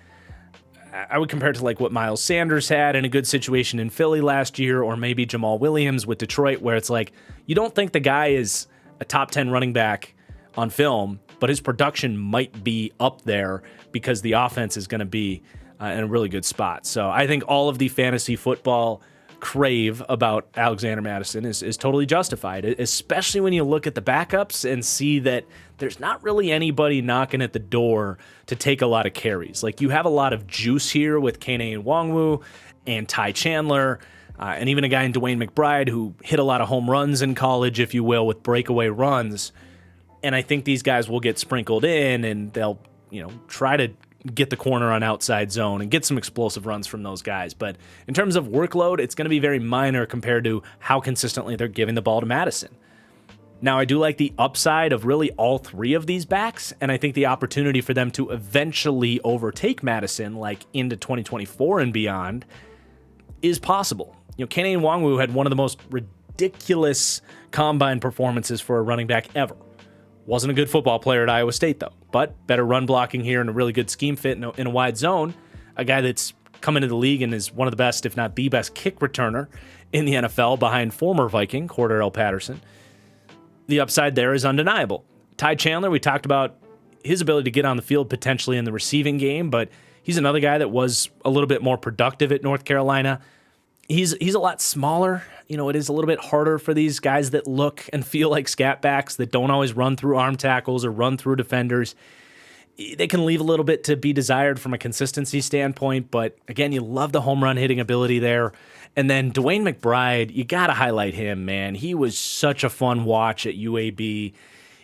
I would compare it to what Miles Sanders had in a good situation in Philly last year, or maybe Jamal Williams with Detroit, where it's you don't think the guy is a top 10 running back on film, but his production might be up there because the offense is going to be in a really good spot. So I think all of the fantasy football crave about Alexander Mattison is totally justified, especially when you look at the backups and see that there's not really anybody knocking at the door to take a lot of carries. You have a lot of juice here with Kene Nwangwu and Ty Chandler, and even a guy in Dwayne McBride who hit a lot of home runs in college, if you will, with breakaway runs. And I think these guys will get sprinkled in, and they'll, try to get the corner on outside zone and get some explosive runs from those guys. But in terms of workload, it's going to be very minor compared to how consistently they're giving the ball to Madison. Now, I do like the upside of really all 3 of these backs, and I think the opportunity for them to eventually overtake Madison, into 2024 and beyond, is possible. Kene Nwangwu had one of the most ridiculous combine performances for a running back ever. Wasn't a good football player at Iowa State, though, but better run blocking here and a really good scheme fit in a wide zone. A guy that's come into the league and is one of the best, if not the best, kick returner in the NFL behind former Viking Cordarrelle Patterson. The upside there is undeniable. Ty Chandler, we talked about his ability to get on the field potentially in the receiving game, but he's another guy that was a little bit more productive at North Carolina. He's a lot smaller. It is a little bit harder for these guys that look and feel like scat backs that don't always run through arm tackles or run through defenders. They can leave a little bit to be desired from a consistency standpoint, but again, you love the home run hitting ability there. And then Dwayne McBride, you got to highlight him, man. He was such a fun watch at UAB.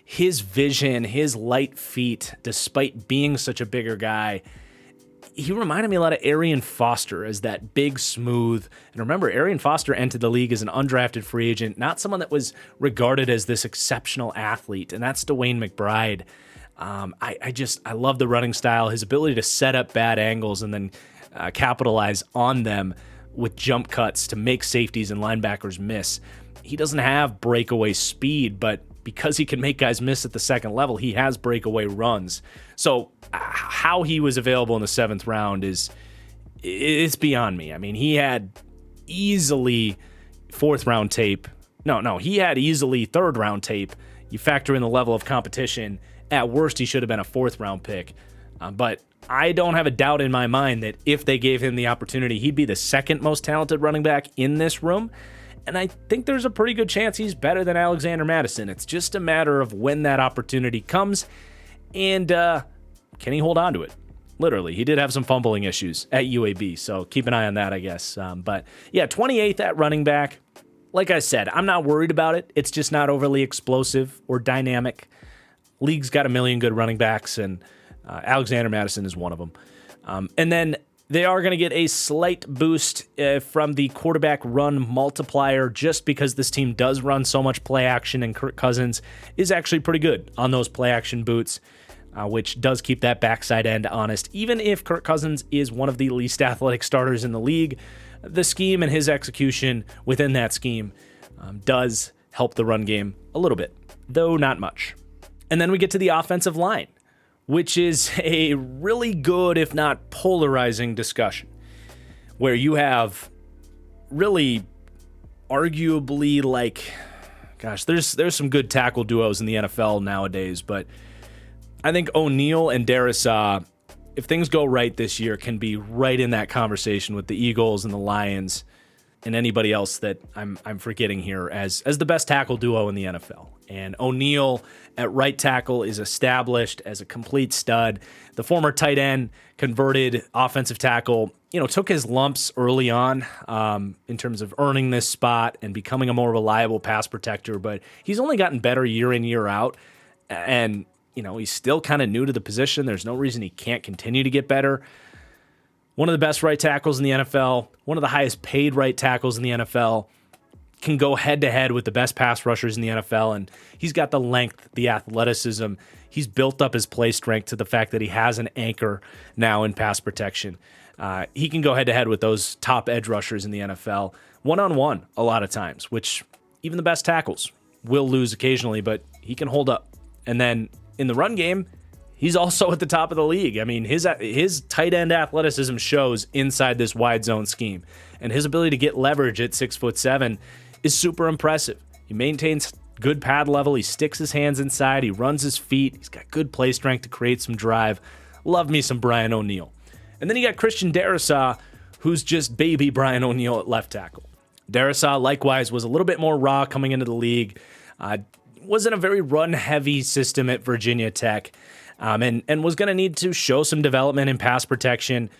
His vision, his light feet, despite being such a bigger guy, he reminded me a lot of Arian Foster as that big, smooth. And remember, Arian Foster entered the league as an undrafted free agent, not someone that was regarded as this exceptional athlete. And that's Dwayne McBride. I love the running style, his ability to set up bad angles and then capitalize on them with jump cuts to make safeties and linebackers miss. He doesn't have breakaway speed, but because he can make guys miss at the second level, he has breakaway runs. So how he was available in the 7th round it's beyond me. I mean, he had easily 4th round tape. No, he had easily 3rd round tape. You factor in the level of competition. At worst, he should have been a 4th round pick. But I don't have a doubt in my mind that if they gave him the opportunity, he'd be the second most talented running back in this room. And I think there's a pretty good chance he's better than Alexander Mattison. It's just a matter of when that opportunity comes and can he hold on to it? Literally, he did have some fumbling issues at UAB, so keep an eye on that, I guess. But yeah, 28th at running back. Like I said, I'm not worried about it. It's just not overly explosive or dynamic. League's got a million good running backs, and Alexander Mattison is one of them. And then they are going to get a slight boost from the quarterback run multiplier just because this team does run so much play action, and Kirk Cousins is actually pretty good on those play action boots, which does keep that backside end honest. Even if Kirk Cousins is one of the least athletic starters in the league, the scheme and his execution within that scheme does help the run game a little bit, though not much. And then we get to the offensive line, which is a really good, if not polarizing discussion, where you have really arguably there's some good tackle duos in the NFL nowadays, but I think O'Neal and Darrisaw, if things go right this year, can be right in that conversation with the Eagles and the Lions and anybody else that I'm forgetting here as the best tackle duo in the NFL. And O'Neal at right tackle is established as a complete stud. The former tight end, converted offensive tackle, took his lumps early on in terms of earning this spot and becoming a more reliable pass protector, but he's only gotten better year in, year out. And, he's still kind of new to the position. There's no reason he can't continue to get better. One of the best right tackles in the NFL, one of the highest paid right tackles in the NFL, can go head-to-head with the best pass rushers in the NFL, and he's got the length, the athleticism. He's built up his play strength to the fact that he has an anchor now in pass protection. He can go head-to-head with those top edge rushers in the NFL, one-on-one a lot of times, which even the best tackles will lose occasionally, but he can hold up. And then in the run game, he's also at the top of the league. I mean, his tight end athleticism shows inside this wide zone scheme, and his ability to get leverage at 6'7" is super impressive. He maintains good pad level. He sticks his hands inside. He runs his feet. He's got good play strength to create some drive. Love me some Brian O'Neal. And then you got Christian Darrisaw, who's just baby Brian O'Neal at left tackle. Darrisaw, likewise, was a little bit more raw coming into the league. Was in a very run-heavy system at Virginia Tech. And was going to need to show some development in pass protection.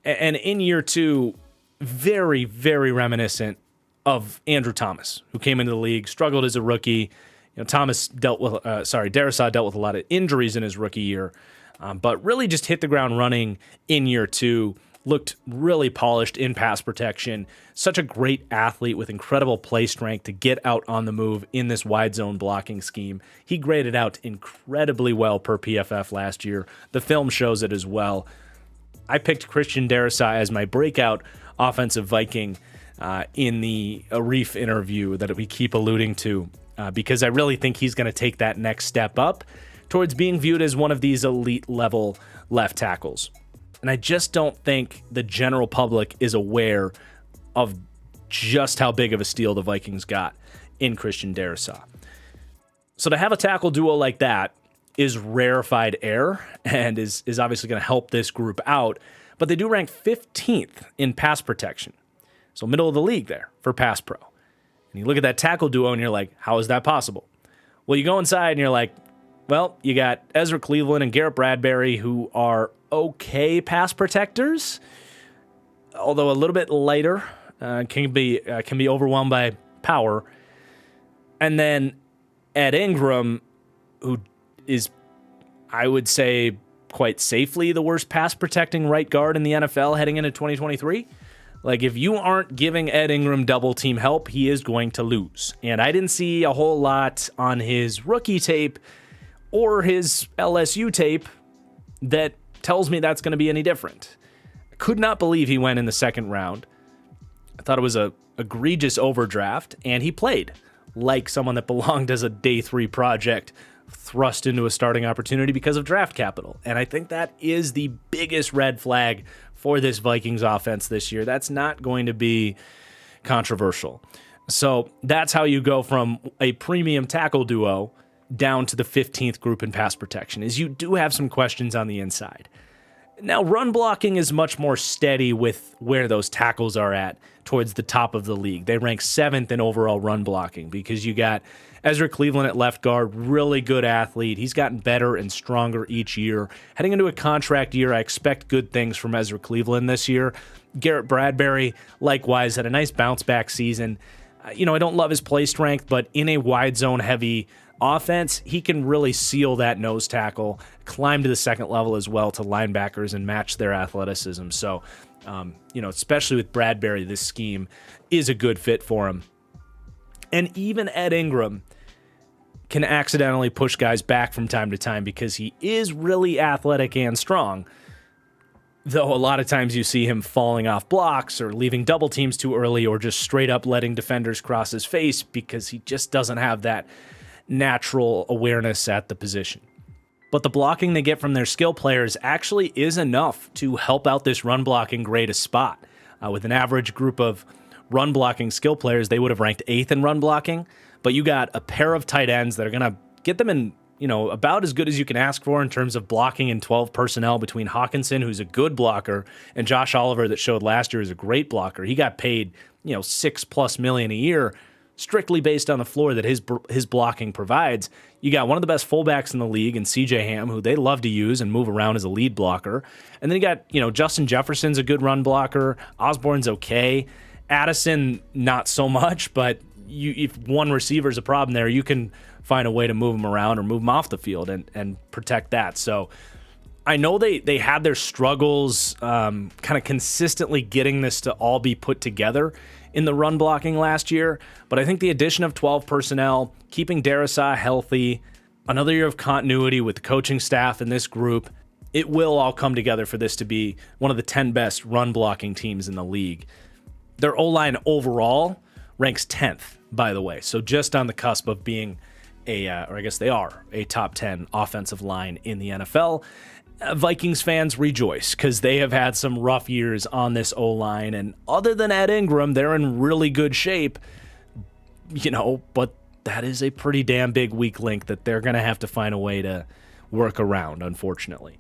And in year two, very, very reminiscent of Andrew Thomas, who came into the league, struggled as a rookie. Darrisaw dealt with a lot of injuries in his rookie year, but really just hit the ground running in year two. Looked really polished in pass protection. Such a great athlete with incredible play strength to get out on the move in this wide zone blocking scheme. He graded out incredibly well per PFF last year. The film shows it as well. I picked Christian Darrisaw as my breakout offensive Viking in the Arif interview that we keep alluding to because I really think he's going to take that next step up towards being viewed as one of these elite level left tackles. And I just don't think the general public is aware of just how big of a steal the Vikings got in Christian Darrisaw. So to have a tackle duo like that is rarefied air and is obviously going to help this group out. But they do rank 15th in pass protection. So middle of the league there for pass pro. And you look at that tackle duo and you're like, how is that possible? Well, you go inside and you're like, well, you got Ezra Cleveland and Garrett Bradbury, who are okay pass protectors, although a little bit lighter, can be overwhelmed by power. And then Ed Ingram, who is, I would say, quite safely the worst pass protecting right guard in the NFL heading into 2023. Like, if you aren't giving Ed Ingram double team help, he is going to lose. And I didn't see a whole lot on his rookie tape or his LSU tape that tells me that's going to be any different. I could not believe he went in the second round. I thought it was a egregious overdraft, and he played like someone that belonged as a day 3 project thrust into a starting opportunity because of draft capital. And I think that is the biggest red flag for this Vikings offense this year. That's not going to be controversial. So that's how you go from a premium tackle duo down to the 15th group in pass protection, is you do have some questions on the inside. Now, run blocking is much more steady with where those tackles are at towards the top of the league. They rank 7th in overall run blocking because you got Ezra Cleveland at left guard, really good athlete. He's gotten better and stronger each year. Heading into a contract year, I expect good things from Ezra Cleveland this year. Garrett Bradbury, likewise, had a nice bounce-back season. I don't love his play strength, but in a wide zone heavy offense, he can really seal that nose tackle, climb to the second level as well to linebackers and match their athleticism. So, especially with Bradbury, this scheme is a good fit for him. And even Ed Ingram can accidentally push guys back from time to time because he is really athletic and strong. Though a lot of times you see him falling off blocks or leaving double teams too early or just straight up letting defenders cross his face because he just doesn't have that natural awareness at the position. But the blocking they get from their skill players actually is enough to help out this run blocking grade a spot. With an average group of run blocking skill players, they would have ranked 8th in run blocking, but you got a pair of tight ends that are going to get them in, about as good as you can ask for in terms of blocking in 12 personnel between Hawkinson, who's a good blocker, and Josh Oliver that showed last year is a great blocker. He got paid, $6+ million a year strictly based on the floor that his blocking provides. You got one of the best fullbacks in the league in CJ Ham, who they love to use and move around as a lead blocker. And then you got, Justin Jefferson's a good run blocker. Osborne's okay. Addison, not so much, but if one receiver's a problem there, you can find a way to move him around or move him off the field and protect that. So I know they had their struggles kind of consistently getting this to all be put together in the run blocking last year, but I think the addition of 12 personnel, keeping Darrisaw healthy, another year of continuity with the coaching staff in this group, it will all come together for this to be one of the 10 best run blocking teams in the league. Their O-line overall ranks 10th, by the way, so just on the cusp of being or I guess they are, a top 10 offensive line in the NFL. Vikings fans rejoice because they have had some rough years on this O-line, and other than Ed Ingram, they're in really good shape, but that is a pretty damn big weak link that they're going to have to find a way to work around, unfortunately.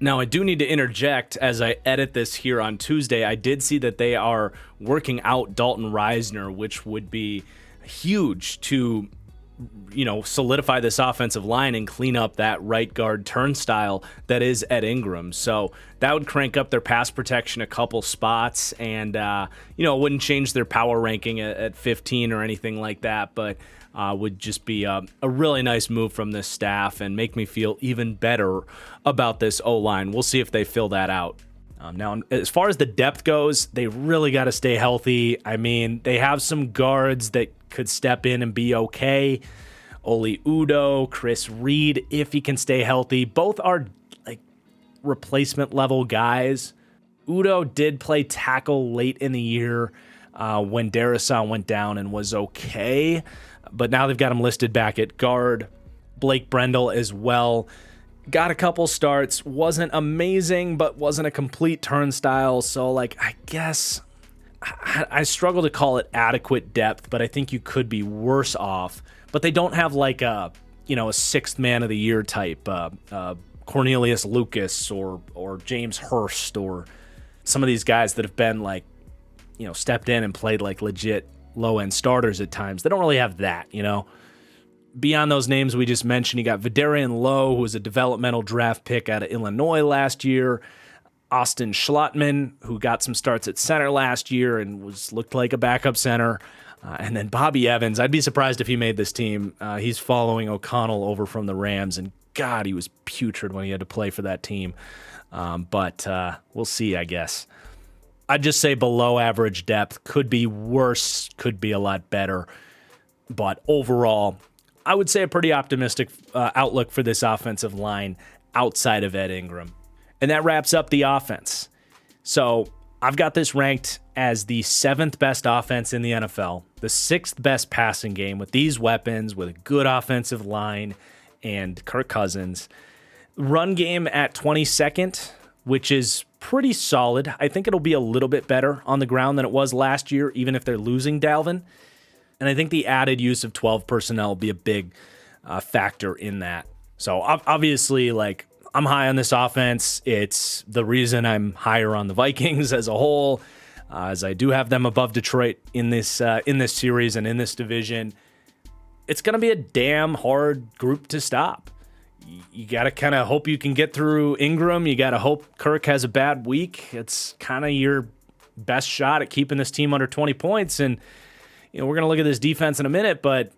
Now, I do need to interject as I edit this here on Tuesday. I did see that they are working out Dalton Reisner, which would be huge to solidify this offensive line and clean up that right guard turnstile that is Ed Ingram. So that would crank up their pass protection a couple spots, and it wouldn't change their power ranking at 15 or anything like that, but would just be a really nice move from this staff and make me feel even better about this O-line. We'll see if they fill that out. Now, as far as the depth goes, they really got to stay healthy. I mean, they have some guards that could step in and be okay. Oli Udoh, Chris Reed, if he can stay healthy. Both are like replacement level guys. Udoh did play tackle late in the year when Darrisaw went down and was okay, but now they've got him listed back at guard. Blake Brendel as well. Got a couple starts, wasn't amazing, but wasn't a complete turnstile. So, I guess I struggle to call it adequate depth, but I think you could be worse off. But they don't have a sixth man of the year type, Cornelius Lucas or James Hurst or some of these guys that have been stepped in and played legit low end starters at times. They don't really have that, Beyond those names we just mentioned, you got Vidarian Lowe, who was a developmental draft pick out of Illinois last year. Austin Schlottman, who got some starts at center last year and looked like a backup center. And then Bobby Evans. I'd be surprised if he made this team. He's following O'Connell over from the Rams, and God, he was putrid when he had to play for that team. But we'll see, I guess. I'd just say below average depth. Could be worse, could be a lot better. But overall, I would say a pretty optimistic outlook for this offensive line outside of Ed Ingram. And that wraps up the offense. So I've got this ranked as the 7th best offense in the NFL, the 6th best passing game with these weapons, with a good offensive line and Kirk Cousins. Run game at 22nd, which is pretty solid. I think it'll be a little bit better on the ground than it was last year, even if they're losing Dalvin. And I think the added use of 12 personnel will be a big factor in that. So obviously, I'm high on this offense. It's the reason I'm higher on the Vikings as a whole, as I do have them above Detroit in this series and in this division. It's going to be a damn hard group to stop. You got to kind of hope you can get through Ingram. You got to hope Kirk has a bad week. It's kind of your best shot at keeping this team under 20 points. And, we're going to look at this defense in a minute, but,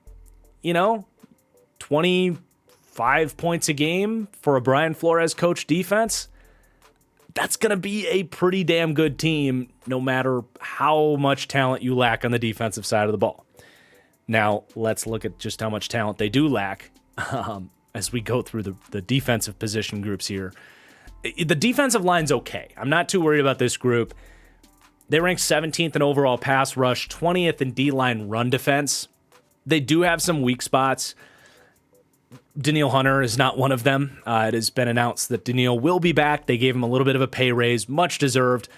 25 points a game for a Brian Flores coach defense, that's going to be a pretty damn good team no matter how much talent you lack on the defensive side of the ball. Now, let's look at just how much talent they do lack as we go through the defensive position groups here. The defensive line's okay. I'm not too worried about this group. They rank 17th in overall pass rush, 20th in D-line run defense. They do have some weak spots. Danielle Hunter is not one of them. It has been announced that Danielle will be back. They gave him a little bit of a pay raise, much deserved.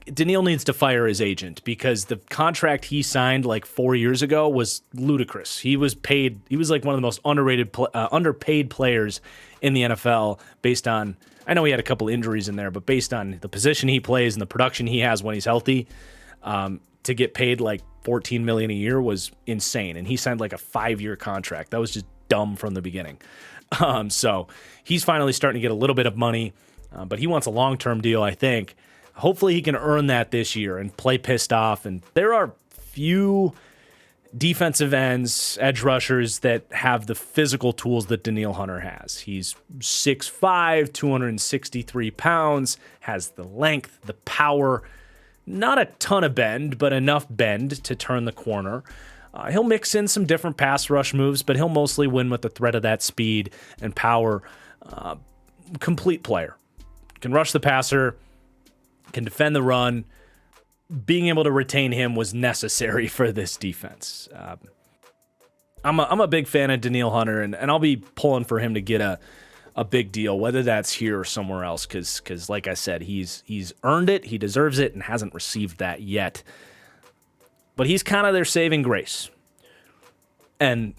Danielle needs to fire his agent because the contract he signed like 4 years ago was ludicrous. He was like one of the most underpaid players in the NFL based on, I know he had a couple injuries in there, but based on the position he plays and the production he has when he's healthy, to get paid like $14 million a year was insane. And he signed like a 5-year contract. That was just dumb from the beginning. So he's finally starting to get a little bit of money, but he wants a long-term deal, I think. Hopefully he can earn that this year and play pissed off. And there are few defensive ends, edge rushers that have the physical tools that Danielle Hunter has. He's 6'5", 263 pounds, has the length, the power, not a ton of bend, but enough bend to turn the corner. He'll mix in some different pass rush moves, but he'll mostly win with the threat of that speed and power. Complete player. Can rush the passer, can defend the run. Being able to retain him was necessary for this defense. I'm a big fan of Danielle Hunter, and I'll be pulling for him to get a big deal, whether that's here or somewhere else, because like I said, he's earned it, he deserves it, and hasn't received that yet. But he's kind of their saving grace. And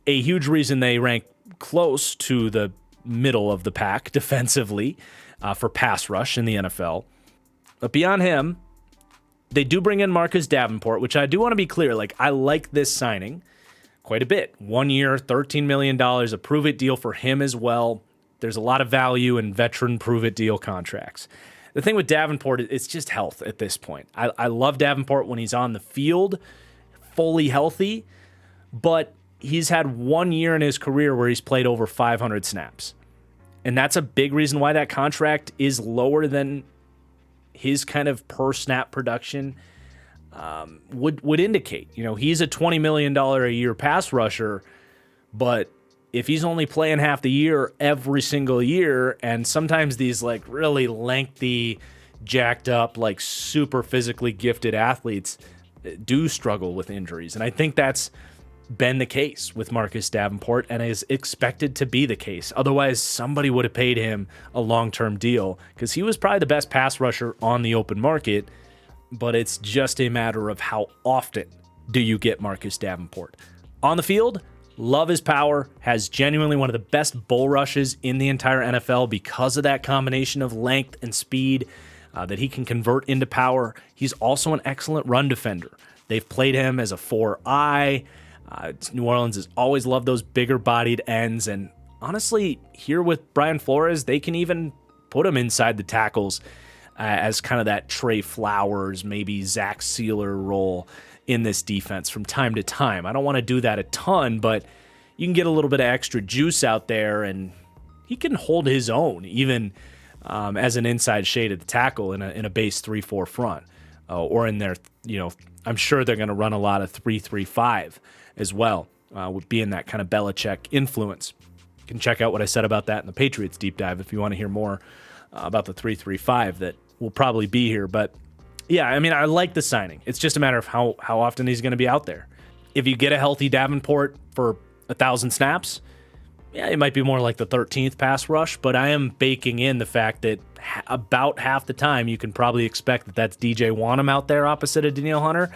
a huge reason they rank close to the middle of the pack defensively for pass rush in the NFL. But beyond him, they do bring in Marcus Davenport, which I do want to be clear. Like, I like this signing quite a bit. 1 year, $13 million, a prove-it deal for him as well. There's a lot of value in veteran prove-it deal contracts. The thing with Davenport, it's just health at this point. I love Davenport when he's on the field, fully healthy, but he's had 1 year in his career where he's played over 500 snaps. And that's a big reason why that contract is lower than his kind of per snap production would indicate. He's a $20 million a year pass rusher, but if he's only playing half the year every single year, and sometimes these like really lengthy, jacked up, like super physically gifted athletes do struggle with injuries. And I think that's been the case with Marcus Davenport and is expected to be the case. Otherwise, somebody would have paid him a long-term deal because he was probably the best pass rusher on the open market, but it's just a matter of how often do you get Marcus Davenport. On the field, love his power, has genuinely one of the best bull rushes in the entire NFL because of that combination of length and speed that he can convert into power. He's also an excellent run defender. They've played him as a 4-eye. New Orleans has always loved those bigger-bodied ends, and honestly, here with Brian Flores, they can even put him inside the tackles as kind of that Trey Flowers, maybe Zach Sealer role in this defense from time to time. I don't want to do that a ton, but you can get a little bit of extra juice out there, and he can hold his own, even as an inside shade at the tackle in a base 3-4 front, or in their, I'm sure they're going to run a lot of 3-3-5 as well, with being that kind of Belichick influence. You can check out what I said about that in the Patriots deep dive if you want to hear more about the 3-3-5 that will probably be here. But yeah, I mean, I like the signing. It's just a matter of how often he's going to be out there. If you get a healthy Davenport for 1,000 snaps, yeah, it might be more like the 13th pass rush, but I am baking in the fact that about half the time you can probably expect that that's DJ Wanham out there opposite of Danielle Hunter.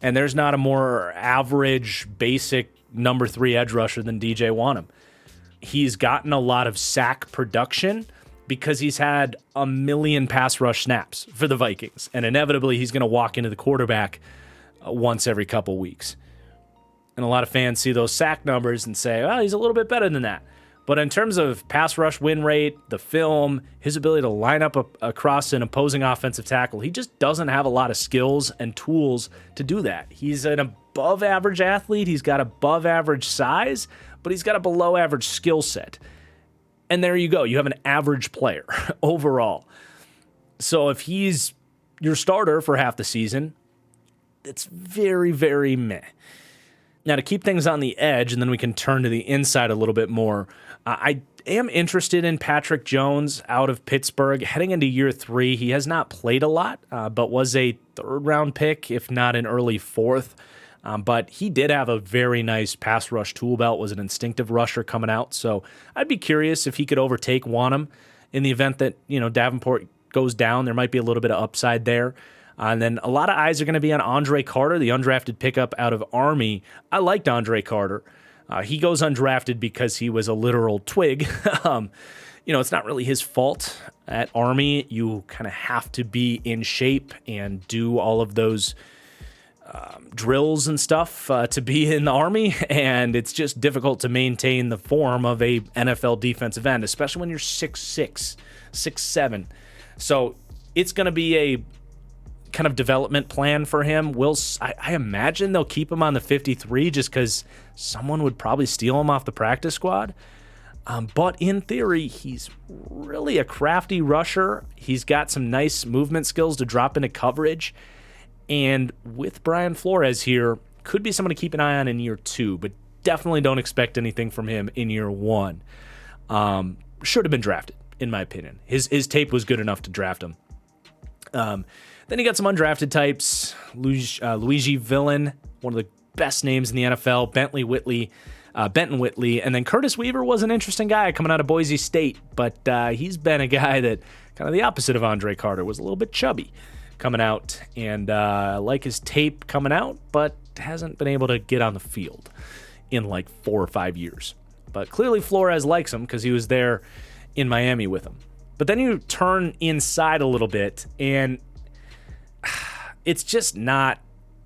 And there's not a more average, basic number 3 edge rusher than DJ Wanham. He's gotten a lot of sack production, because he's had a million pass rush snaps for the Vikings, and inevitably he's going to walk into the quarterback once every couple weeks. And a lot of fans see those sack numbers and say, well, he's a little bit better than that. But in terms of pass rush win rate, the film, his ability to line up across an opposing offensive tackle, he just doesn't have a lot of skills and tools to do that. He's an above average athlete. He's got above average size, but he's got a below average skill set. And there you go. You have an average player overall. So if he's your starter for half the season, it's very, very meh. Now, to keep things on the edge, and then we can turn to the inside a little bit more, I am interested in Patrick Jones out of Pittsburgh. Heading into year 3, he has not played a lot, but was a third-round pick, if not an early fourth. But he did have a very nice pass rush tool belt, was an instinctive rusher coming out. So I'd be curious if he could overtake Wanham in the event that, Davenport goes down. There might be a little bit of upside there. And then a lot of eyes are going to be on Andre Carter, the undrafted pickup out of Army. I liked Andre Carter. He goes undrafted because he was a literal twig. It's not really his fault. At Army, you kind of have to be in shape and do all of those drills and stuff to be in the Army, and it's just difficult to maintain the form of a NFL defensive end, especially when you're 6'6", 6'7". So it's going to be a kind of development plan for him. I imagine they'll keep him on the 53 just because someone would probably steal him off the practice squad. But in theory, he's really a crafty rusher. He's got some nice movement skills to drop into coverage. And with Brian Flores here, could be someone to keep an eye on in year 2, but definitely don't expect anything from him in year 1. Should have been drafted, in my opinion. His tape was good enough to draft him. Then you got some undrafted types. Luigi Villan, one of the best names in the NFL. Benton Whitley. And then Curtis Weaver was an interesting guy coming out of Boise State, but he's been a guy that kind of the opposite of Andre Carter, was a little bit chubby coming out, and like his tape coming out, but hasn't been able to get on the field in like 4 or 5 years. But clearly Flores likes him because he was there in Miami with him. But then you turn inside a little bit, and it's just not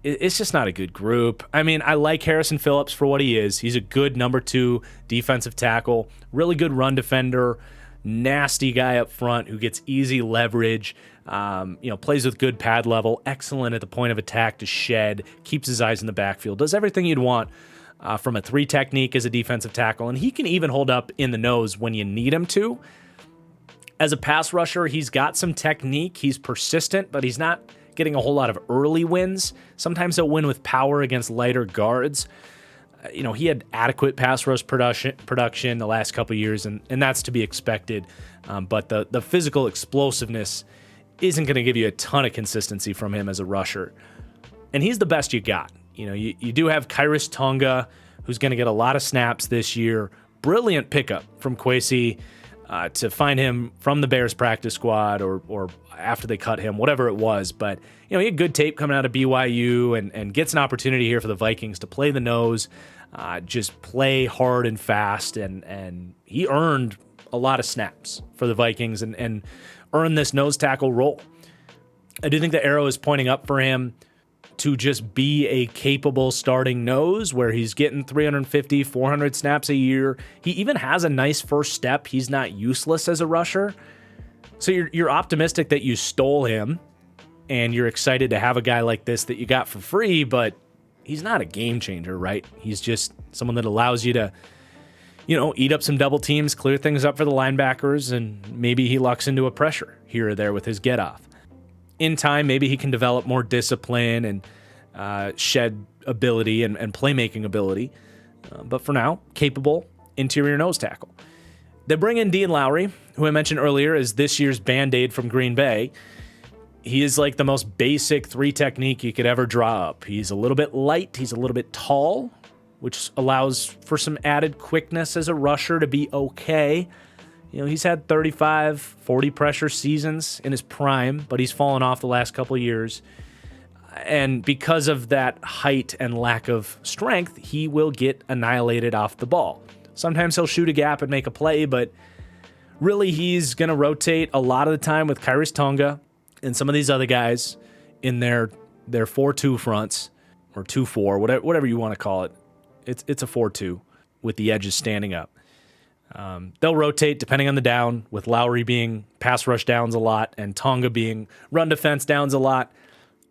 a good group. I mean, I like Harrison Phillips for what he is. He's a good number 2 defensive tackle, really good run defender, nasty guy up front who gets easy leverage, plays with good pad level, excellent at the point of attack to shed, keeps his eyes in the backfield, does everything you'd want from a 3 technique as a defensive tackle, and he can even hold up in the nose when you need him to. As a pass rusher, he's got some technique, he's persistent, but he's not getting a whole lot of early wins. Sometimes he'll win with power against lighter guards. He had adequate pass rush production the last couple years, and that's to be expected. But the physical explosiveness isn't going to give you a ton of consistency from him as a rusher. And he's the best you got. You do have Kairos Tonga, who's going to get a lot of snaps this year. Brilliant pickup from Kwesi to find him from the Bears practice squad or after they cut him, whatever it was. But, he had good tape coming out of BYU and gets an opportunity here for the Vikings to play the nose, just play hard and fast. And he earned a lot of snaps for the Vikings and earned this nose tackle role. I do think the arrow is pointing up for him to just be a capable starting nose where he's getting 350, 400 snaps a year. He even has a nice first step. He's not useless as a rusher. So you're optimistic that you stole him, and you're excited to have a guy like this that you got for free, but he's not a game changer, right? He's just someone that allows you to, eat up some double teams, clear things up for the linebackers, and maybe he lucks into a pressure here or there with his get off. In time, maybe he can develop more discipline and shed ability and playmaking ability. But for now, capable interior nose tackle. They bring in Dean Lowry, who I mentioned earlier is this year's Band-Aid from Green Bay. He is like the most basic 3 technique you could ever draw up. He's a little bit light. He's a little bit tall, which allows for some added quickness as a rusher to be okay. He's had 35, 40 pressure seasons in his prime, but he's fallen off the last couple of years. And because of that height and lack of strength, he will get annihilated off the ball. Sometimes he'll shoot a gap and make a play, but Really, he's going to rotate a lot of the time with Khyiris Tonga and some of these other guys in their 4-2 fronts, or 2-4, whatever you want to call it. It's a 4-2 with the edges standing up. They'll rotate depending on the down, with Lowry being pass rush downs a lot and Tonga being run defense downs a lot.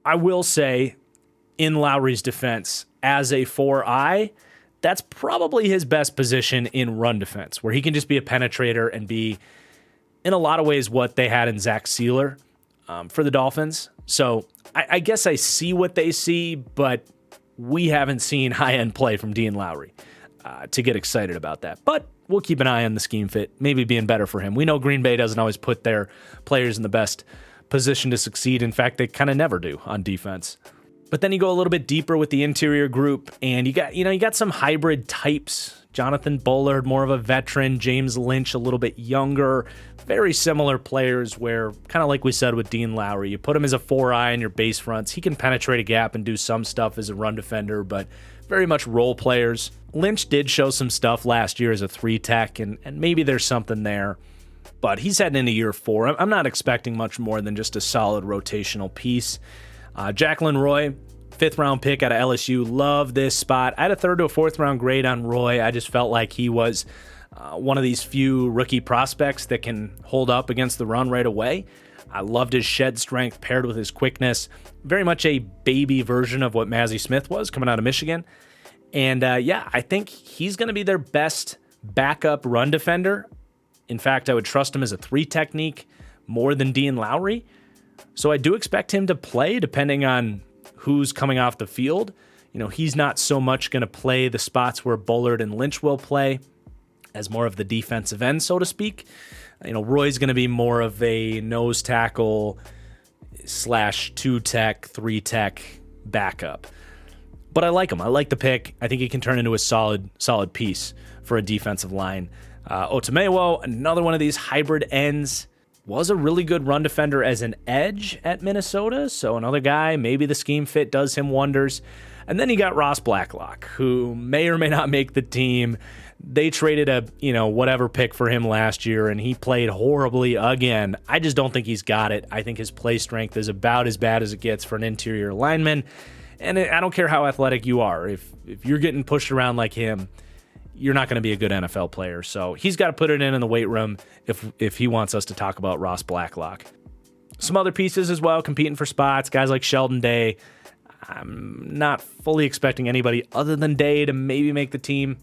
I will say, in Lowry's defense, as a 4-eye, that's probably his best position in run defense, where he can just be a penetrator and be, in a lot of ways, what they had in Zach Sealer for the Dolphins. So I guess I see what they see, but we haven't seen high-end play from Dean Lowry to get excited about that. But we'll keep an eye on the scheme fit, maybe being better for him. We know Green Bay doesn't always put their players in the best position to succeed. In fact, they kind of never do on defense. But then you go a little bit deeper with the interior group, and you got some hybrid types. Jonathan Bullard, more of a veteran. James Lynch, a little bit younger. Very similar players where, kind of like we said with Dean Lowry, you put him as a 4-eye in your base fronts. He can penetrate a gap and do some stuff as a run defender, but very much role players. Lynch did show some stuff last year as a 3-tech, and maybe there's something there. But he's heading into year 4. I'm not expecting much more than just a solid rotational piece. Jacqueline Roy, 5th-round pick out of LSU. Love this spot. I had a 3rd to a 4th-round grade on Roy. I just felt like he was one of these few rookie prospects that can hold up against the run right away. I loved his shed strength paired with his quickness. Very much a baby version of what Mazi Smith was coming out of Michigan. And I think he's going to be their best backup run defender. In fact, I would trust him as a 3 technique more than Dean Lowry. So I do expect him to play depending on who's coming off the field. He's not so much going to play the spots where Bullard and Lynch will play as more of the defensive end, so to speak. Roy's going to be more of a nose tackle / 2-tech, 3-tech backup. But I like him. I like the pick. I think he can turn into a solid piece for a defensive line. Otomewo, another one of these hybrid ends, was a really good run defender as an edge at Minnesota. So another guy, maybe the scheme fit does him wonders. And then you got Ross Blacklock, who may or may not make the team. They traded a, whatever pick for him last year, and he played horribly again. I just don't think he's got it. I think his play strength is about as bad as it gets for an interior lineman. And I don't care how athletic you are. If you're getting pushed around like him, you're not going to be a good NFL player. So he's got to put it in the weight room if he wants us to talk about Ross Blacklock. Some other pieces as well, competing for spots, guys like Sheldon Day. I'm not fully expecting anybody other than Day to maybe make the team.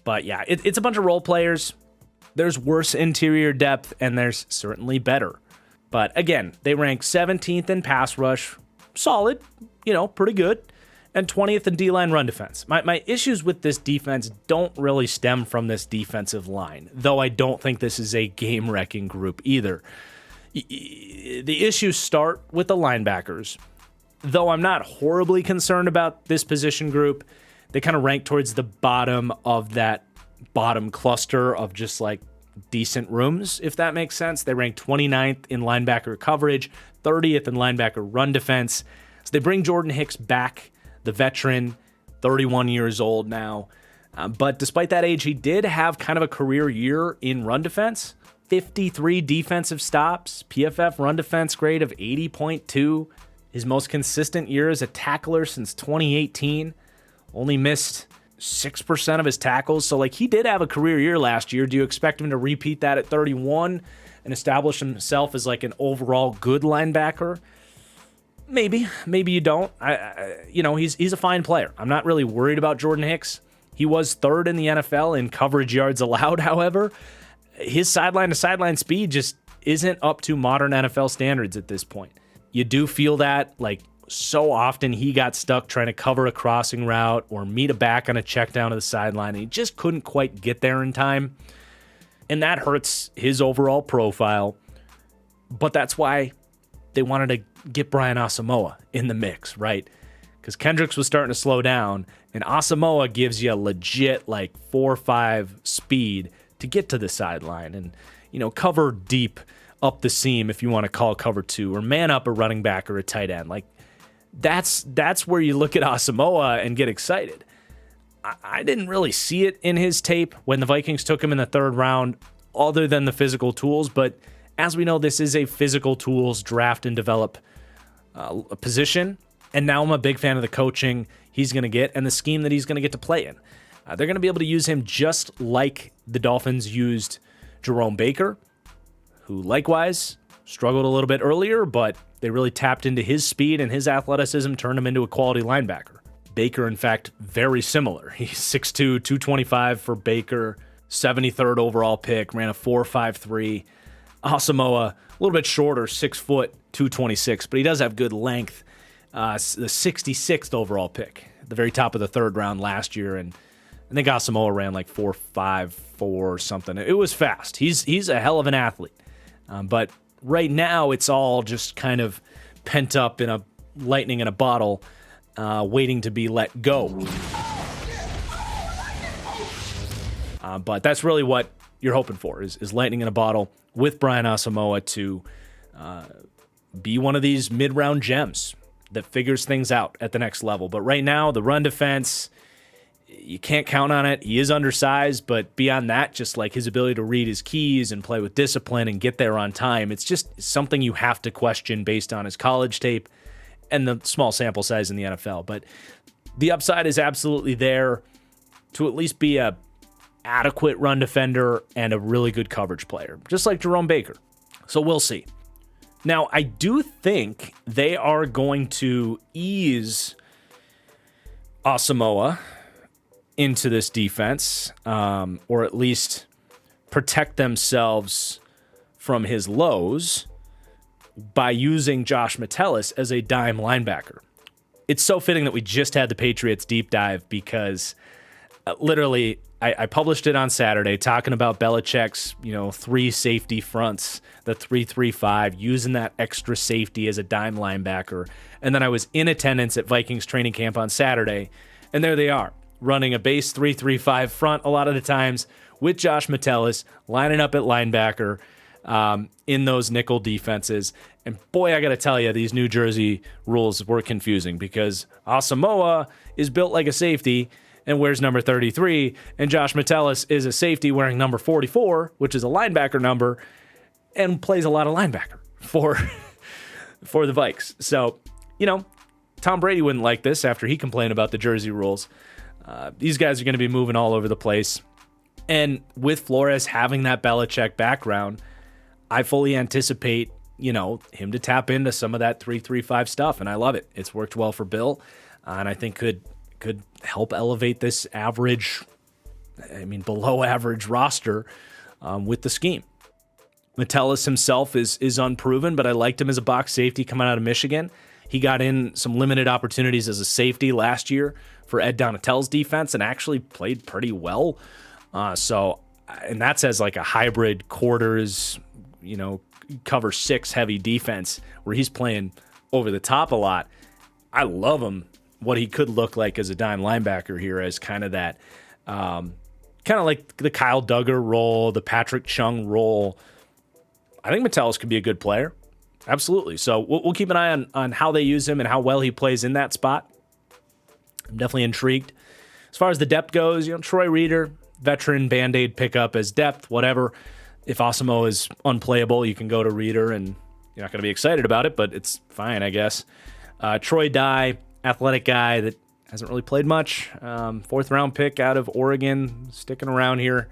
But yeah, it's a bunch of role players. There's worse interior depth, and there's certainly better. But again, they rank 17th in pass rush. Solid, pretty good. And 20th in D-line run defense. My issues with this defense don't really stem from this defensive line, though I don't think this is a game-wrecking group either. The issues start with the linebackers, though I'm not horribly concerned about this position group. They kind of rank towards the bottom of that bottom cluster of just like decent rooms, if that makes sense. They rank 29th in linebacker coverage, 30th in linebacker run defense. So they bring Jordan Hicks back, the veteran, 31 years old now. But despite that age, he did have kind of a career year in run defense. 53 defensive stops, PFF run defense grade of 80.2. His most consistent year as a tackler since 2018. Only missed 6% of his tackles. So, he did have a career year last year. Do you expect him to repeat that at 31 and establish himself as, an overall good linebacker? Maybe. Maybe you don't. He's a fine player. I'm not really worried about Jordan Hicks. He was 3rd in the NFL in coverage yards allowed, however. His sideline-to-sideline speed just isn't up to modern NFL standards at this point. You do feel that, so often he got stuck trying to cover a crossing route or meet a back on a check down to the sideline, and he just couldn't quite get there in time. And that hurts his overall profile. But that's why they wanted to get Brian Asamoah in the mix, right? Because Kendricks was starting to slow down, and Asamoah gives you a legit 4.5 speed to get to the sideline and, cover deep up the seam if you want to call cover 2, or man up a running back or a tight end. That's where you look at Asamoah and get excited. I didn't really see it in his tape when the Vikings took him in the 3rd round. other than the physical tools. But as we know, this is a physical tools draft and develop position. And now I'm a big fan of the coaching he's going to get and the scheme that he's going to get to play in. They're going to be able to use him just like the Dolphins used Jerome Baker, who likewise struggled a little bit earlier, but they really tapped into his speed and his athleticism, turned him into a quality linebacker. Baker, in fact, very similar. He's 6'2", 225 for Baker, 73rd overall pick, ran a 4.53. Asamoah, a little bit shorter, 6 foot, 226, but he does have good length. The 66th overall pick, at the very top of the third round last year, and I think Asamoah ran like 4.54 or something. It was fast. He's a hell of an athlete. But right now, it's all just kind of pent up in a lightning in a bottle, waiting to be let go. But that's really what you're hoping for, is lightning in a bottle with Brian Asamoah to be one of these mid-round gems that figures things out at the next level. But right now, the run defense, you can't count on it. He is undersized, but beyond that, just like his ability to read his keys and play with discipline and get there on time, it's just something you have to question based on his college tape and the small sample size in the NFL. But the upside is absolutely there to at least be a adequate run defender and a really good coverage player, just like Jerome Baker. So we'll see. Now, I do think they are going to ease Asamoah into this defense, or at least protect themselves from his lows by using Josh Metellus as a dime linebacker. It's so fitting that we just had the Patriots deep dive because literally I published it on Saturday talking about Belichick's, 3 safety fronts, the 3-3-5, using that extra safety as a dime linebacker. And then I was in attendance at Vikings training camp on Saturday, and there they are, running a base 3-3-5 front a lot of the times with Josh Metellus lining up at linebacker in those nickel defenses. And boy, I got to tell you, these New Jersey rules were confusing because Asamoah is built like a safety and wears number 33, and Josh Metellus is a safety wearing number 44, which is a linebacker number, and plays a lot of linebacker for the Vikes. So, Tom Brady wouldn't like this after he complained about the jersey rules. These guys are going to be moving all over the place. And with Flores having that Belichick background, I fully anticipate, him to tap into some of that 3-3-5 stuff, and I love it. It's worked well for Bill, and I think could help elevate this below average roster with the scheme. Metellus himself is unproven, but I liked him as a box safety coming out of Michigan. He got in some limited opportunities as a safety last year for Ed Donatell's defense and actually played pretty well. And that's as like a hybrid quarters, cover 6 heavy defense where he's playing over the top a lot. I love him, what he could look like as a dime linebacker here as kind of that, kind of like the Kyle Duggar role, the Patrick Chung role. I think Metellus could be a good player. Absolutely. So we'll keep an eye on how they use him and how well he plays in that spot. I'm definitely intrigued. As far as the depth goes, Troy Reeder, veteran Band-Aid pickup as depth, whatever. If Asamoah is unplayable, you can go to Reeder and you're not going to be excited about it, but it's fine, I guess. Troy Dye, athletic guy that hasn't really played much. 4th round pick out of Oregon, sticking around here.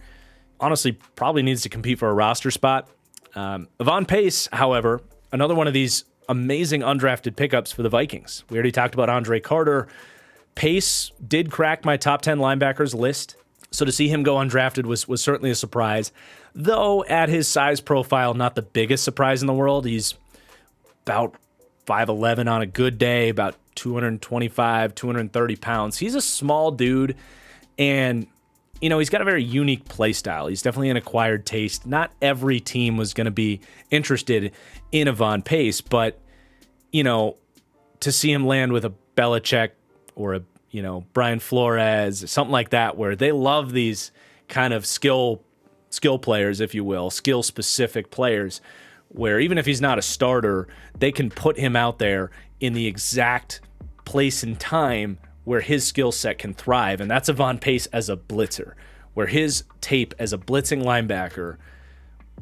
Honestly, probably needs to compete for a roster spot. Avon Pace, however, another one of these amazing undrafted pickups for the Vikings. We already talked about Andre Carter. Pace did crack my top 10 linebackers list, so to see him go undrafted was certainly a surprise. Though at his size profile, not the biggest surprise in the world. He's about 5'11" on a good day, about 225, 230 pounds. He's a small dude, and he's got a very unique play style. He's definitely an acquired taste. Not every team was going to be interested in Avon Pace, but to see him land with a Belichick or a Brian Flores, something like that, where they love these kind of skill players, if you will, skill specific players, where even if he's not a starter, they can put him out there in the exact place and time where his skill set can thrive. And that's Avon Pace as a blitzer, where his tape as a blitzing linebacker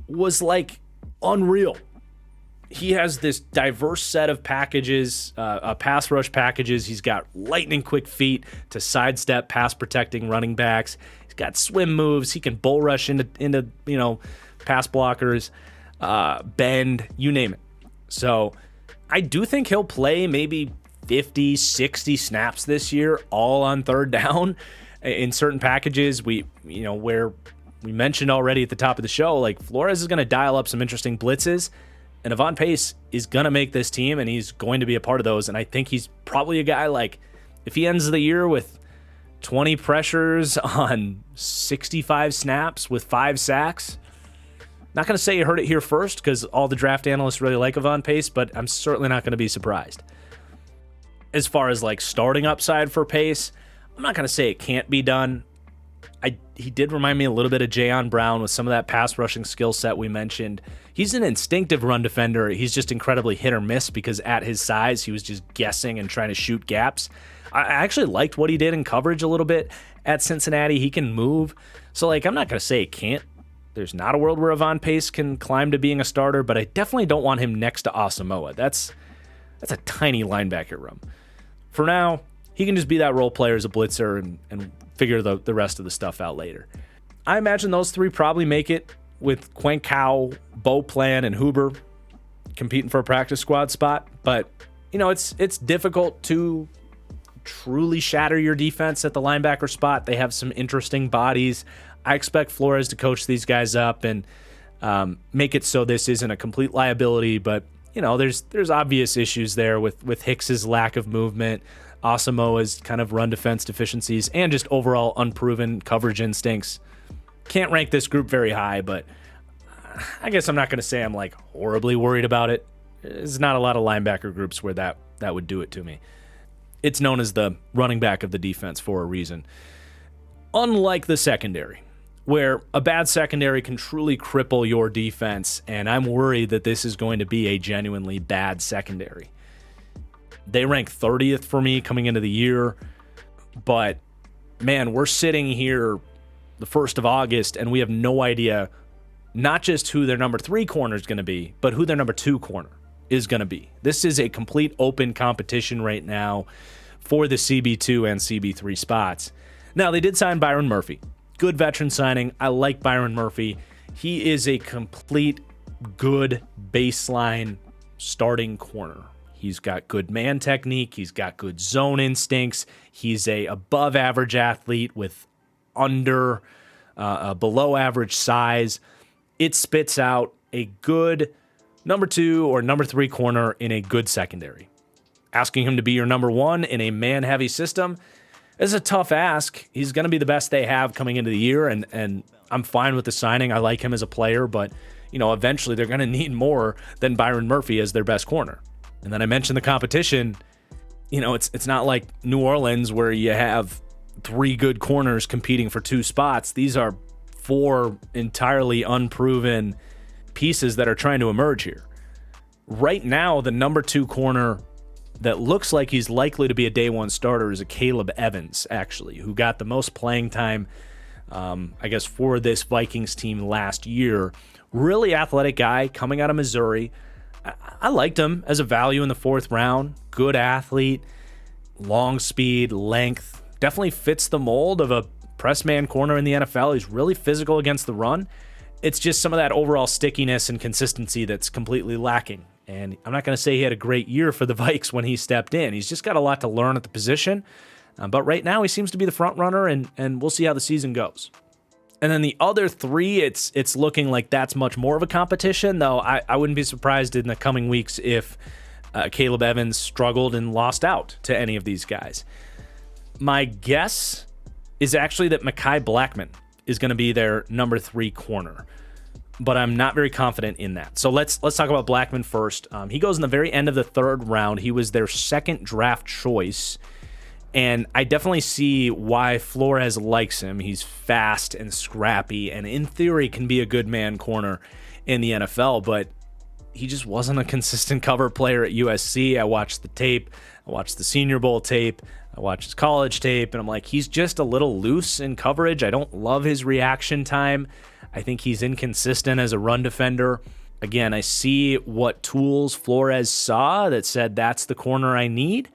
was like unreal. He has this diverse set of packages, pass rush packages. He's got lightning quick feet to sidestep pass protecting running backs. He's got swim moves. He can bull rush into pass blockers, bend, you name it. So I do think he'll play maybe 50, 60 snaps this year, all on third down in certain packages. Where we mentioned already at the top of the show, like Flores is going to dial up some interesting blitzes. And Avon Pace is going to make this team, and he's going to be a part of those. And I think he's probably a guy, like, if he ends the year with 20 pressures on 65 snaps with 5 sacks, not going to say you heard it here first because all the draft analysts really like Avon Pace, but I'm certainly not going to be surprised. As far as, like, starting upside for Pace, I'm not going to say it can't be done. He did remind me a little bit of Jayon Brown with some of that pass rushing skill set we mentioned. He's an instinctive run defender. He's just incredibly hit or miss because at his size, he was just guessing and trying to shoot gaps. I actually liked what he did in coverage a little bit at Cincinnati. He can move. So, like, I'm not going to say it can't. There's not a world where Avon Pace can climb to being a starter, but I definitely don't want him next to Asamoah. That's a tiny linebacker room. For now, he can just be that role player as a blitzer and figure the rest of the stuff out later. I imagine those three probably make it with Quenkow, Beauplan, and Huber competing for a practice squad spot. But, it's difficult to truly shatter your defense at the linebacker spot. They have some interesting bodies. I expect Flores to coach these guys up and make it so this isn't a complete liability. But, there's obvious issues there with Hicks's lack of movement, Asamoah's kind of run defense deficiencies, and just overall unproven coverage instincts. Can't rank this group very high, but I guess I'm not going to say I'm like horribly worried about it. There's not a lot of linebacker groups where that would do it to me. It's known as the running back of the defense for a reason. Unlike the secondary, where a bad secondary can truly cripple your defense, and I'm worried that this is going to be a genuinely bad secondary. They rank 30th for me coming into the year, but man, we're sitting here the 1st of August, and we have no idea not just who their number 3 corner is going to be, but who their number 2 corner is going to be. This is a complete open competition right now for the CB2 and CB3 spots. Now, they did sign Byron Murphy. Good veteran signing. I like Byron Murphy. He is a complete good baseline starting corner. He's got good man technique. He's got good zone instincts. He's a above average athlete with below average size. It spits out a good number 2 or number 3 corner in a good secondary. Asking him to be your number 1 in a man-heavy system is a tough ask. He's going to be the best they have coming into the year, and I'm fine with the signing. I like him as a player, but eventually they're going to need more than Byron Murphy as their best corner. And then I mentioned the competition. It's not like New Orleans where you have 3 good corners competing for 2 spots. These are 4 entirely unproven pieces that are trying to emerge here. Right now, the number 2 corner that looks like he's likely to be a day 1 starter is a Caleb Evans, actually, who got the most playing time, for this Vikings team last year. Really athletic guy coming out of Missouri. I liked him as a value in the 4th round. Good athlete, long speed, length. Definitely fits the mold of a press man corner in the NFL. He's really physical against the run. It's just some of that overall stickiness and consistency that's completely lacking. And I'm not going to say he had a great year for the Vikes when he stepped in. He's just got a lot to learn at the position. But right now he seems to be the front runner, and we'll see how the season goes. And then the other 3, it's looking like that's much more of a competition, though I wouldn't be surprised in the coming weeks if Caleb Evans struggled and lost out to any of these guys. My guess is actually that Mekhi Blackmon is going to be their number 3 corner, but I'm not very confident in that. So let's talk about Blackmon first. He goes in the very end of the 3rd round. He was their 2nd draft choice. And I definitely see why Flores likes him. He's fast and scrappy, and in theory can be a good man corner in the NFL, but he just wasn't a consistent cover player at USC. I watched the tape. I watched the Senior Bowl tape. I watched his college tape, and I'm like, he's just a little loose in coverage. I don't love his reaction time. I think he's inconsistent as a run defender. Again, I see what tools Flores saw that said that's the corner I need.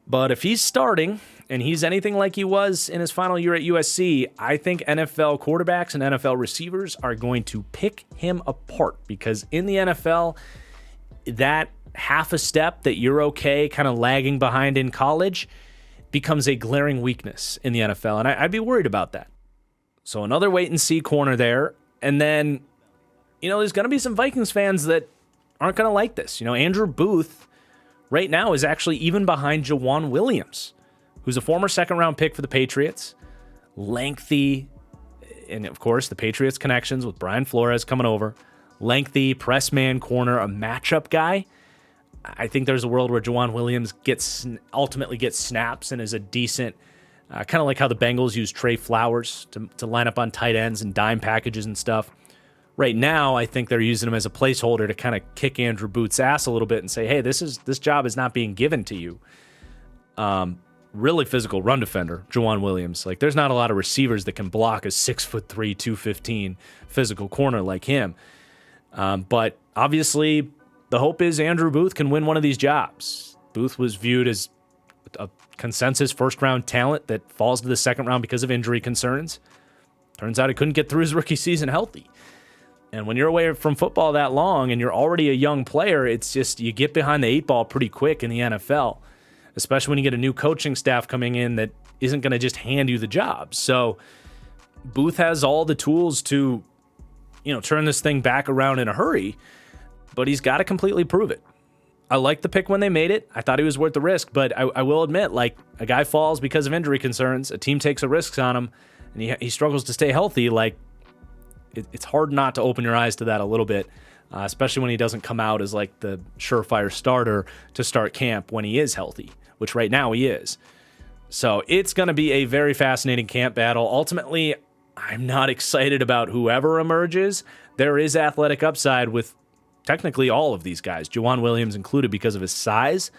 But if he's starting and he's anything like he was in his final year at USC, I think NFL quarterbacks and NFL receivers are going to pick him apart, because in the NFL, that half a step that you're okay kind of lagging behind in college becomes a glaring weakness in the NFL, and I'd be worried about that. So another wait-and-see corner there, and then, there's going to be some Vikings fans that aren't going to like this. Andrew Booth right now is actually even behind Jawan Williams, who's a former second-round pick for the Patriots, lengthy, and of course the Patriots connections with Brian Flores coming over, lengthy press man corner, a matchup guy. I think there's a world where Jawan Williams ultimately gets snaps and is a decent, kind of like how the Bengals use Trey Flowers to line up on tight ends and dime packages and stuff. Right now, I think they're using him as a placeholder to kind of kick Andrew Booth's ass a little bit and say, hey, this job is not being given to you. Really physical run defender, Jawan Williams. Like, there's not a lot of receivers that can block a 6'3", 215 physical corner like him. But obviously, the hope is Andrew Booth can win one of these jobs. Booth was viewed as a consensus first-round talent that falls to the second round because of injury concerns. Turns out he couldn't get through his rookie season healthy. And when you're away from football that long and you're already a young player, it's just you get behind the eight ball pretty quick in the NFL, especially when you get a new coaching staff coming in that isn't going to just hand you the job. So Booth has all the tools to, turn this thing back around in a hurry, but he's got to completely prove it. I liked the pick when they made it. I thought he was worth the risk, but I will admit, like, a guy falls because of injury concerns, a team takes a risk on him, and he struggles to stay healthy. Like, it's hard not to open your eyes to that a little bit, especially when he doesn't come out as like the surefire starter to start camp when he is healthy, which right now he is. So it's going to be a very fascinating camp battle. Ultimately, I'm not excited about whoever emerges. There is athletic upside with technically all of these guys, Jawan Williams included, because of his size.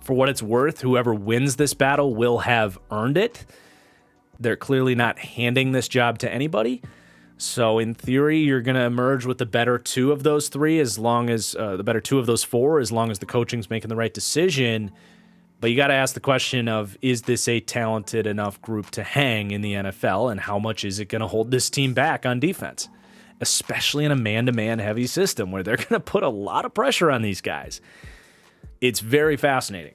For what it's worth, whoever wins this battle will have earned it. They're clearly not handing this job to anybody. So in theory, you're going to emerge with the better two of those three, as long as the better two of those four, as long as the coaching's making the right decision. But you got to ask the question of, is this a talented enough group to hang in the NFL, and how much is it going to hold this team back on defense, especially in a man-to-man heavy system where they're going to put a lot of pressure on these guys? It's very fascinating.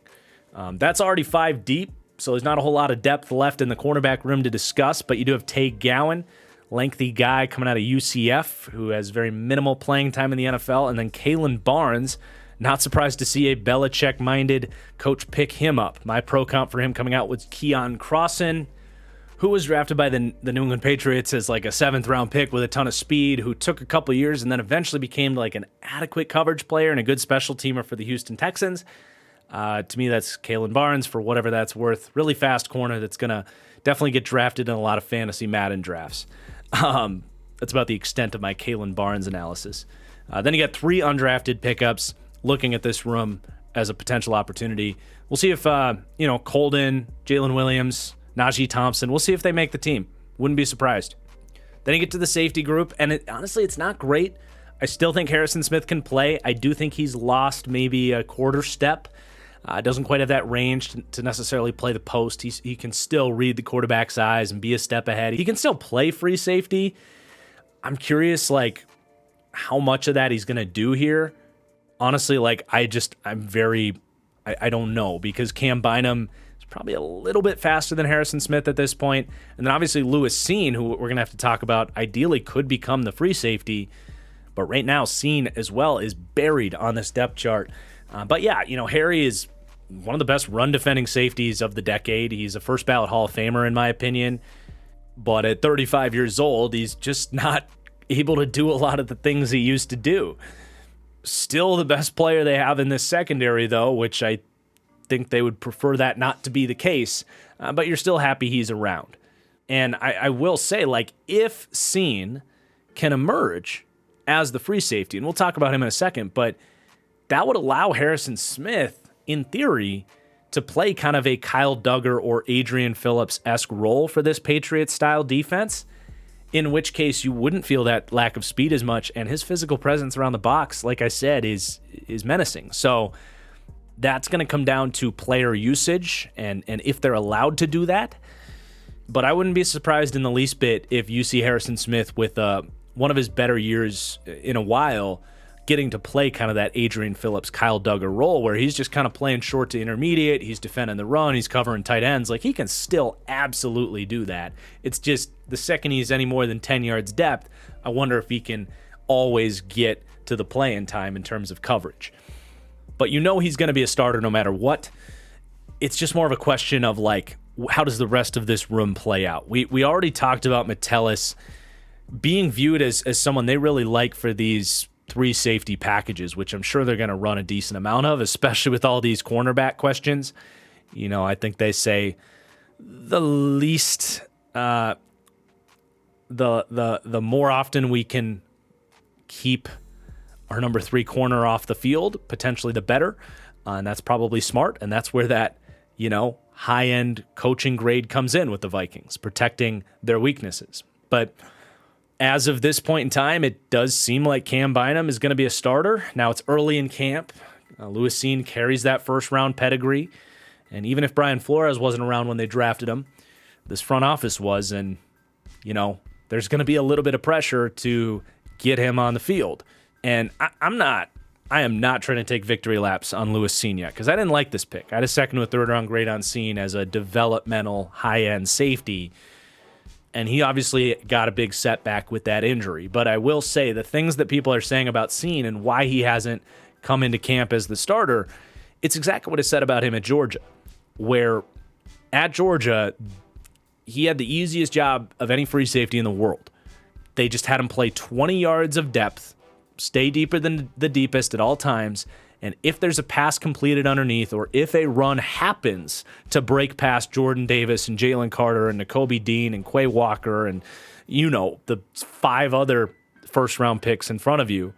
That's already 5 deep, so there's not a whole lot of depth left in the cornerback room to discuss, but you do have Tay Gowan, lengthy guy coming out of UCF who has very minimal playing time in the NFL, and then Kalen Barnes. Not surprised to see a Belichick-minded coach pick him up. My pro comp for him coming out was Keon Crossan, who was drafted by the New England Patriots as like a 7th-round pick with a ton of speed, who took a couple years and then eventually became like an adequate coverage player and a good special teamer for the Houston Texans. To me, that's Kalen Barnes, for whatever that's worth. Really fast corner that's going to definitely get drafted in a lot of fantasy Madden drafts. That's about the extent of my Kalen Barnes analysis. Then you got 3 undrafted pickups looking at this room as a potential opportunity. We'll see if, Colden, Jalen Williams, Najee Thompson, we'll see if they make the team. Wouldn't be surprised. Then you get to the safety group, and honestly, it's not great. I still think Harrison Smith can play. I do think he's lost maybe a quarter step. Doesn't quite have that range to necessarily play the post. He can still read the quarterback's eyes and be a step ahead. He can still play free safety. I'm curious, like, how much of that he's going to do here. Honestly, like, I don't know, because Cam Bynum is probably a little bit faster than Harrison Smith at this point. And then obviously Lewis Seen, who we're going to have to talk about, ideally could become the free safety. But right now, Seen as well is buried on this depth chart. But yeah, Harry is one of the best run-defending safeties of the decade. He's a first-ballot Hall of Famer, in my opinion. But at 35 years old, he's just not able to do a lot of the things he used to do. Still the best player they have in this secondary, though, which I think they would prefer that not to be the case. But you're still happy he's around. And I will say, like, if Seen can emerge as the free safety, and we'll talk about him in a second, but that would allow Harrison Smith, in theory, to play kind of a Kyle Duggar or Adrian Phillips-esque role for this Patriots-style defense. in which case you wouldn't feel that lack of speed as much, and his physical presence around the box, like I said, is menacing. So that's going to come down to player usage and if they're allowed to do that. But I wouldn't be surprised in the least bit if you see Harrison Smith with one of his better years in a while, getting to play kind of that Adrian Phillips, Kyle Duggar role where he's just kind of playing short to intermediate. He's defending the run. He's covering tight ends. Like, he can still absolutely do that. It's just the second he's any more than 10 yards depth, I wonder if he can always get to the playing time in terms of coverage. But you know he's going to be a starter no matter what. It's just more of a question of, like, how does the rest of this room play out? We already talked about Metellus being viewed as someone they really like for these 3 safety packages, which I'm sure they're going to run a decent amount of, especially with all these cornerback questions. You know, I think they say the least, the more often we can keep our number 3 corner off the field, potentially the better. And that's probably smart. And that's where that, you know, high-end coaching grade comes in with the Vikings, protecting their weaknesses. But as of this point in time, it does seem like Cam Bynum is going to be a starter. Now, it's early in camp. Lewis Cine carries that first-round pedigree. And even if Brian Flores wasn't around when they drafted him, this front office was. And, you know, there's going to be a little bit of pressure to get him on the field. And I am not trying to take victory laps on Lewis Cine yet, because I didn't like this pick. I had a second or third-round grade on Cine as a developmental high-end safety. And he obviously got a big setback with that injury. But I will say the things that people are saying about Cine and why he hasn't come into camp as the starter, it's exactly what is said about him at Georgia, where at Georgia, he had the easiest job of any free safety in the world. They just had him play 20 yards of depth, stay deeper than the deepest at all times, and if there's a pass completed underneath, or if a run happens to break past Jordan Davis and Jalen Carter and Nakobe Dean and Quay Walker and, you know, the 5 other first-round picks in front of you,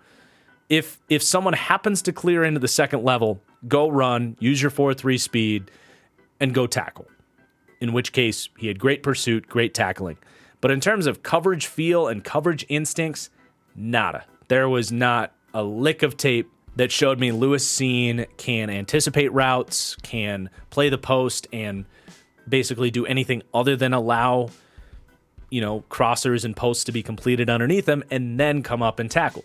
if someone happens to clear into the second level, go run, use your 4.3 speed, and go tackle. In which case, he had great pursuit, great tackling. But in terms of coverage feel and coverage instincts, nada. There was not a lick of tape that showed me Lewis Cine can anticipate routes, can play the post, and basically do anything other than allow, you know, crossers and posts to be completed underneath him and then come up and tackle.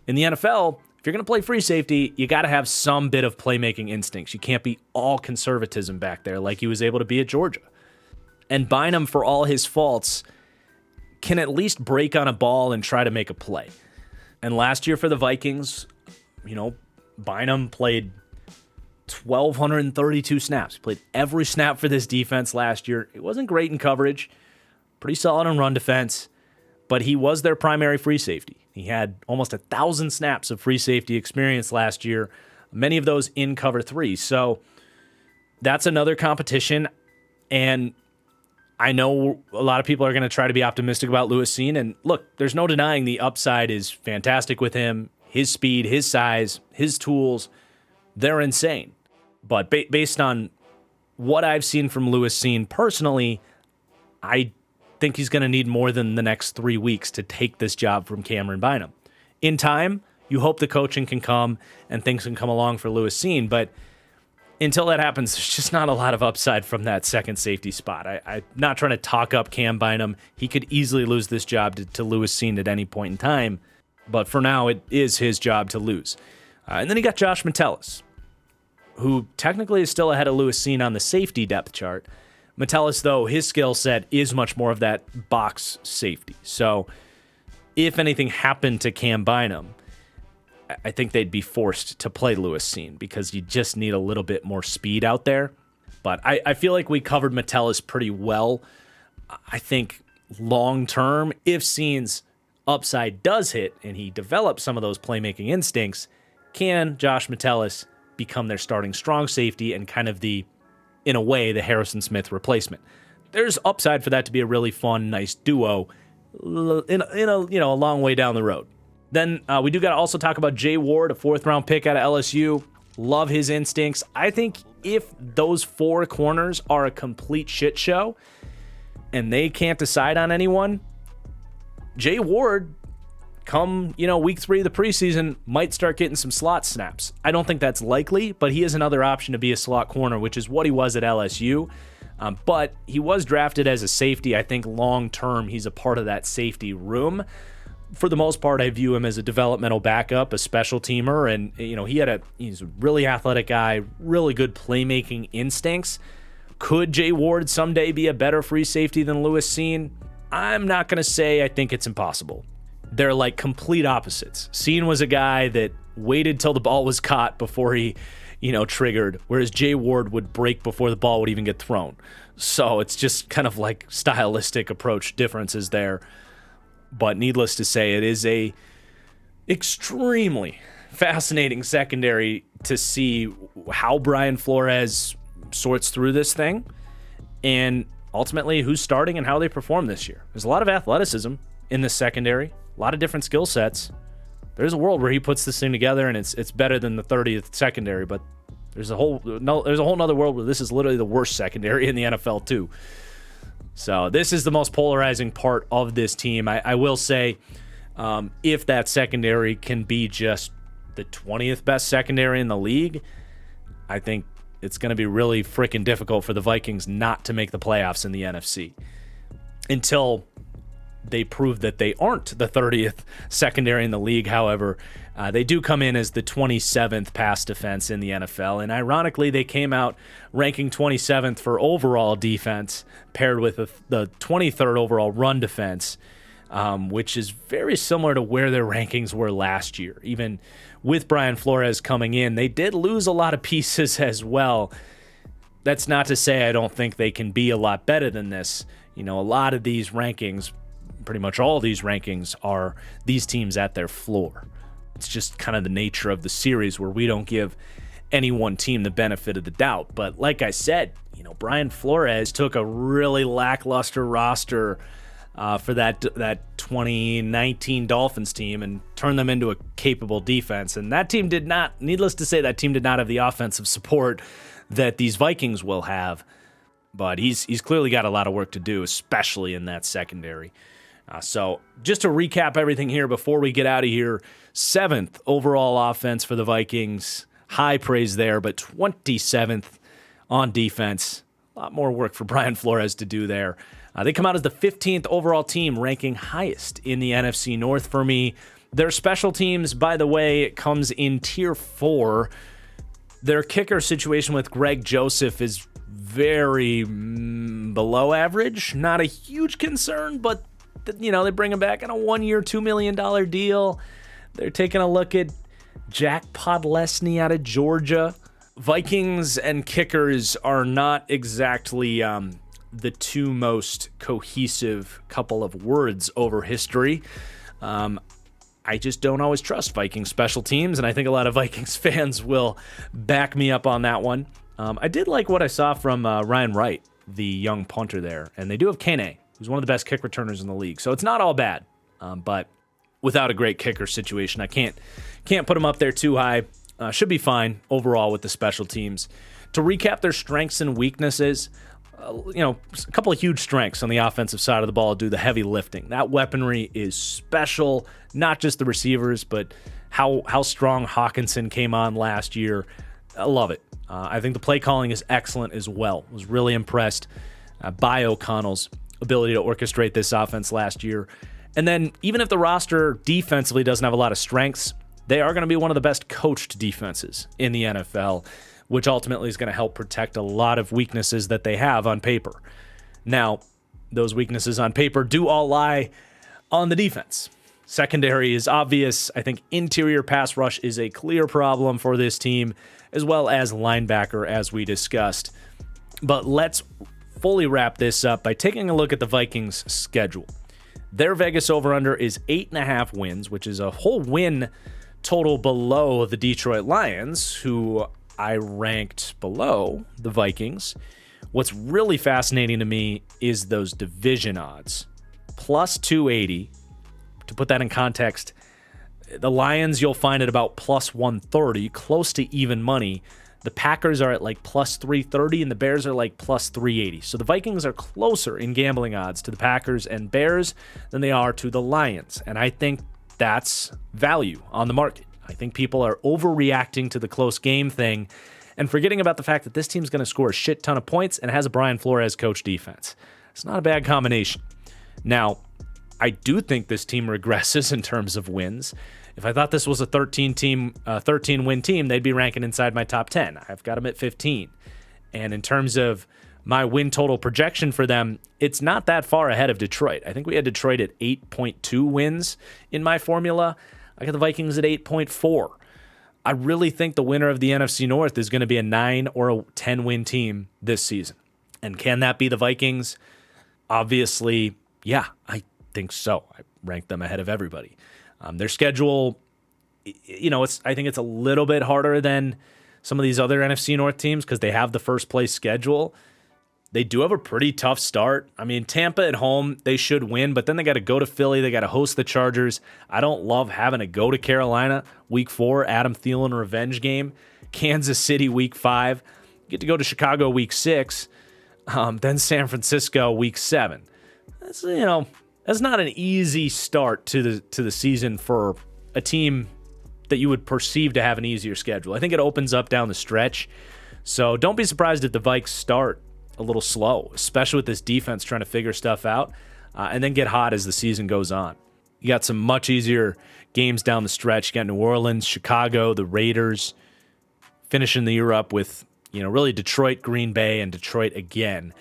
In the NFL, if you're going to play free safety, you got to have some bit of playmaking instincts. You can't be all conservatism back there like he was able to be at Georgia. And Bynum, for all his faults, can at least break on a ball and try to make a play. And last year for the Vikings, you know, Bynum played 1,232 snaps. He played every snap for this defense last year. It wasn't great in coverage, pretty solid in run defense, but he was their primary free safety. He had almost 1,000 snaps of free safety experience last year, many of those in cover 3. So that's another competition, and I know a lot of people are going to try to be optimistic about Lewis Cine, and look, there's no denying the upside is fantastic with him. His speed, his size, his tools, they're insane. But based on what I've seen from Lewis Cine personally, I think he's going to need more than the next 3 weeks to take this job from Cameron Bynum. In time, you hope the coaching can come and things can come along for Lewis Cine, but until that happens, there's just not a lot of upside from that second safety spot. I'm not trying to talk up Cam Bynum. He could easily lose this job to Lewis Cine at any point in time, but for now, it is his job to lose. And then you got Josh Metellus, who technically is still ahead of Lewis Cine on the safety depth chart. Metellus, though, his skill set is much more of that box safety. So if anything happened to Cam Bynum, I think they'd be forced to play Lewis Cine because you just need a little bit more speed out there. But I feel like we covered Metellus pretty well. I think long-term, if Cine's upside does hit and he develops some of those playmaking instincts, can Josh Metellus become their starting strong safety and kind of in a way, the Harrison Smith replacement? There's upside for that to be a really fun, nice duo in a long way down the road. Then we do got to also talk about Jay Ward, a 4th-round pick out of LSU. Love his instincts. I think if those 4 corners are a complete shit show and they can't decide on anyone, Jay Ward, come, week 3 of the preseason, might start getting some slot snaps. I don't think that's likely, but he is another option to be a slot corner, which is what he was at LSU. But he was drafted as a safety. I think long-term he's a part of that safety room. For the most part, I view him as a developmental backup, a special teamer, and he's a really athletic guy, really good playmaking instincts. Could Jay Ward someday be a better free safety than Lewis Cine? I'm not going to say I think it's impossible. They're like complete opposites. Cine was a guy that waited till the ball was caught before he, triggered, whereas Jay Ward would break before the ball would even get thrown. So it's just kind of like stylistic approach differences there. But needless to say, it is a extremely fascinating secondary to see how Brian Flores sorts through this thing and ultimately who's starting and how they perform this year. There's a lot of athleticism in this secondary, a lot of different skill sets. There's a world where he puts this thing together and it's better than the 30th secondary, but there's a whole nother world where this is literally the worst secondary in the NFL too. So this is the most polarizing part of this team. I will say, if that secondary can be just the 20th best secondary in the league, I think it's going to be really freaking difficult for the Vikings not to make the playoffs in the NFC until they prove that they aren't the 30th secondary in the league. However, they do come in as the 27th pass defense in the NFL, and ironically, they came out ranking 27th for overall defense, paired with the 23rd overall run defense, which is very similar to where their rankings were last year. Even with Brian Flores coming in, they did lose a lot of pieces as well. That's not to say I don't think they can be a lot better than this. A lot of these rankings, pretty much all these rankings, are these teams at their floor. It's just kind of the nature of the series where we don't give any one team the benefit of the doubt. But like I said, Brian Flores took a really lackluster roster for that 2019 Dolphins team and turned them into a capable defense. And that team did not, needless to say, that team did not have the offensive support that these Vikings will have. But he's clearly got a lot of work to do, especially in that secondary. So just to recap everything here before we get out of here, 7th overall offense for the Vikings. High praise there, but 27th on defense. A lot more work for Brian Flores to do there. They come out as the 15th overall team, ranking highest in the NFC North for me. Their special teams, by the way, comes in Tier 4. Their kicker situation with Greg Joseph is very below average. Not a huge concern, but they bring him back on a 1-year, $2 million deal. They're taking a look at Jack Podlesny out of Georgia. Vikings and kickers are not exactly the two most cohesive couple of words over history. I just don't always trust Vikings special teams, and I think a lot of Vikings fans will back me up on that one. I did like what I saw from Ryan Wright, the young punter there, and they do have Kane, who's one of the best kick returners in the league. So it's not all bad, but without a great kicker situation, I can't put them up there too high. Should be fine overall with the special teams. To recap their strengths and weaknesses, a couple of huge strengths on the offensive side of the ball do the heavy lifting. That weaponry is special, not just the receivers, but how strong Hawkinson came on last year. I love it. I think the play calling is excellent as well. Was really impressed by O'Connell's ability to orchestrate this offense last year. And then even if the roster defensively doesn't have a lot of strengths, they are going to be one of the best coached defenses in the NFL, which ultimately is going to help protect a lot of weaknesses that they have on paper. Now, those weaknesses on paper do all lie on the defense. Secondary is obvious. I think interior pass rush is a clear problem for this team, as well as linebacker, as we discussed. But let's fully wrap this up by taking a look at the Vikings' schedule. Their Vegas over-under is 8.5 wins, which is a whole win total below the Detroit Lions, who I ranked below the Vikings. What's really fascinating to me is those division odds. Plus 280. To put that in context, the Lions you'll find at about plus 130, close to even money. The Packers are at like plus 330 and the Bears are like plus 380. So the Vikings are closer in gambling odds to the Packers and Bears than they are to the Lions. And I think that's value on the market. I think people are overreacting to the close game thing and forgetting about the fact that this team's going to score a shit ton of points and has a Brian Flores coach defense. It's not a bad combination. Now, I do think this team regresses in terms of wins. If I thought this was a 13-win team, they'd be ranking inside my top 10. I've got them at 15. And in terms of my win total projection for them, it's not that far ahead of Detroit. I think we had Detroit at 8.2 wins in my formula. I got the Vikings at 8.4. I really think the winner of the NFC North is going to be a 9 or a 10-win team this season. And can that be the Vikings? Obviously, yeah, I think so. I rank them ahead of everybody. Their schedule, I think it's a little bit harder than some of these other NFC North teams because they have the first place schedule. They do have a pretty tough start. I mean, Tampa at home, they should win, but then they got to go to Philly. They got to host the Chargers. I don't love having to go to Carolina week 4, Adam Thielen revenge game. Kansas City week 5. Get to go to Chicago week 6. Then San Francisco week 7. That's not an easy start to the season for a team that you would perceive to have an easier schedule. I think it opens up down the stretch. So don't be surprised if the Vikes start a little slow, especially with this defense trying to figure stuff out, and then get hot as the season goes on. You got some much easier games down the stretch. You got New Orleans, Chicago, the Raiders, finishing the year up with, really Detroit, Green Bay, and Detroit again.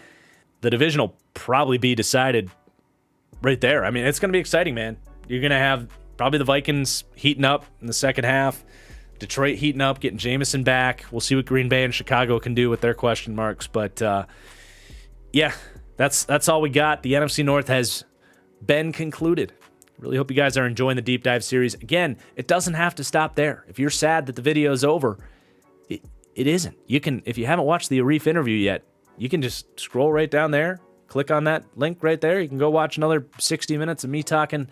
The division will probably be decided right there. I mean, it's going to be exciting, man. You're going to have probably the Vikings heating up in the second half, Detroit heating up, getting Jameson back. We'll see what Green Bay and Chicago can do with their question marks. But, yeah, that's all we got. The NFC North has been concluded. Really hope you guys are enjoying the Deep Dive series. Again, it doesn't have to stop there. If you're sad that the video is over, it isn't. You can, if you haven't watched the Arif interview yet, you can just scroll right down there, click on that link right there. You can go watch another 60 minutes of me talking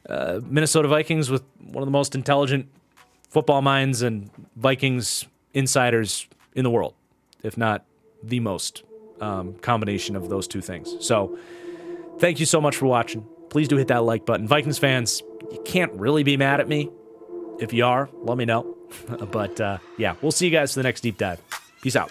Minnesota Vikings with one of the most intelligent football minds and Vikings insiders in the world, if not the most combination of those two things. So thank you so much for watching. Please do hit that like button. Vikings fans, you can't really be mad at me. If you are, let me know. But yeah, we'll see you guys for the next deep dive. Peace out.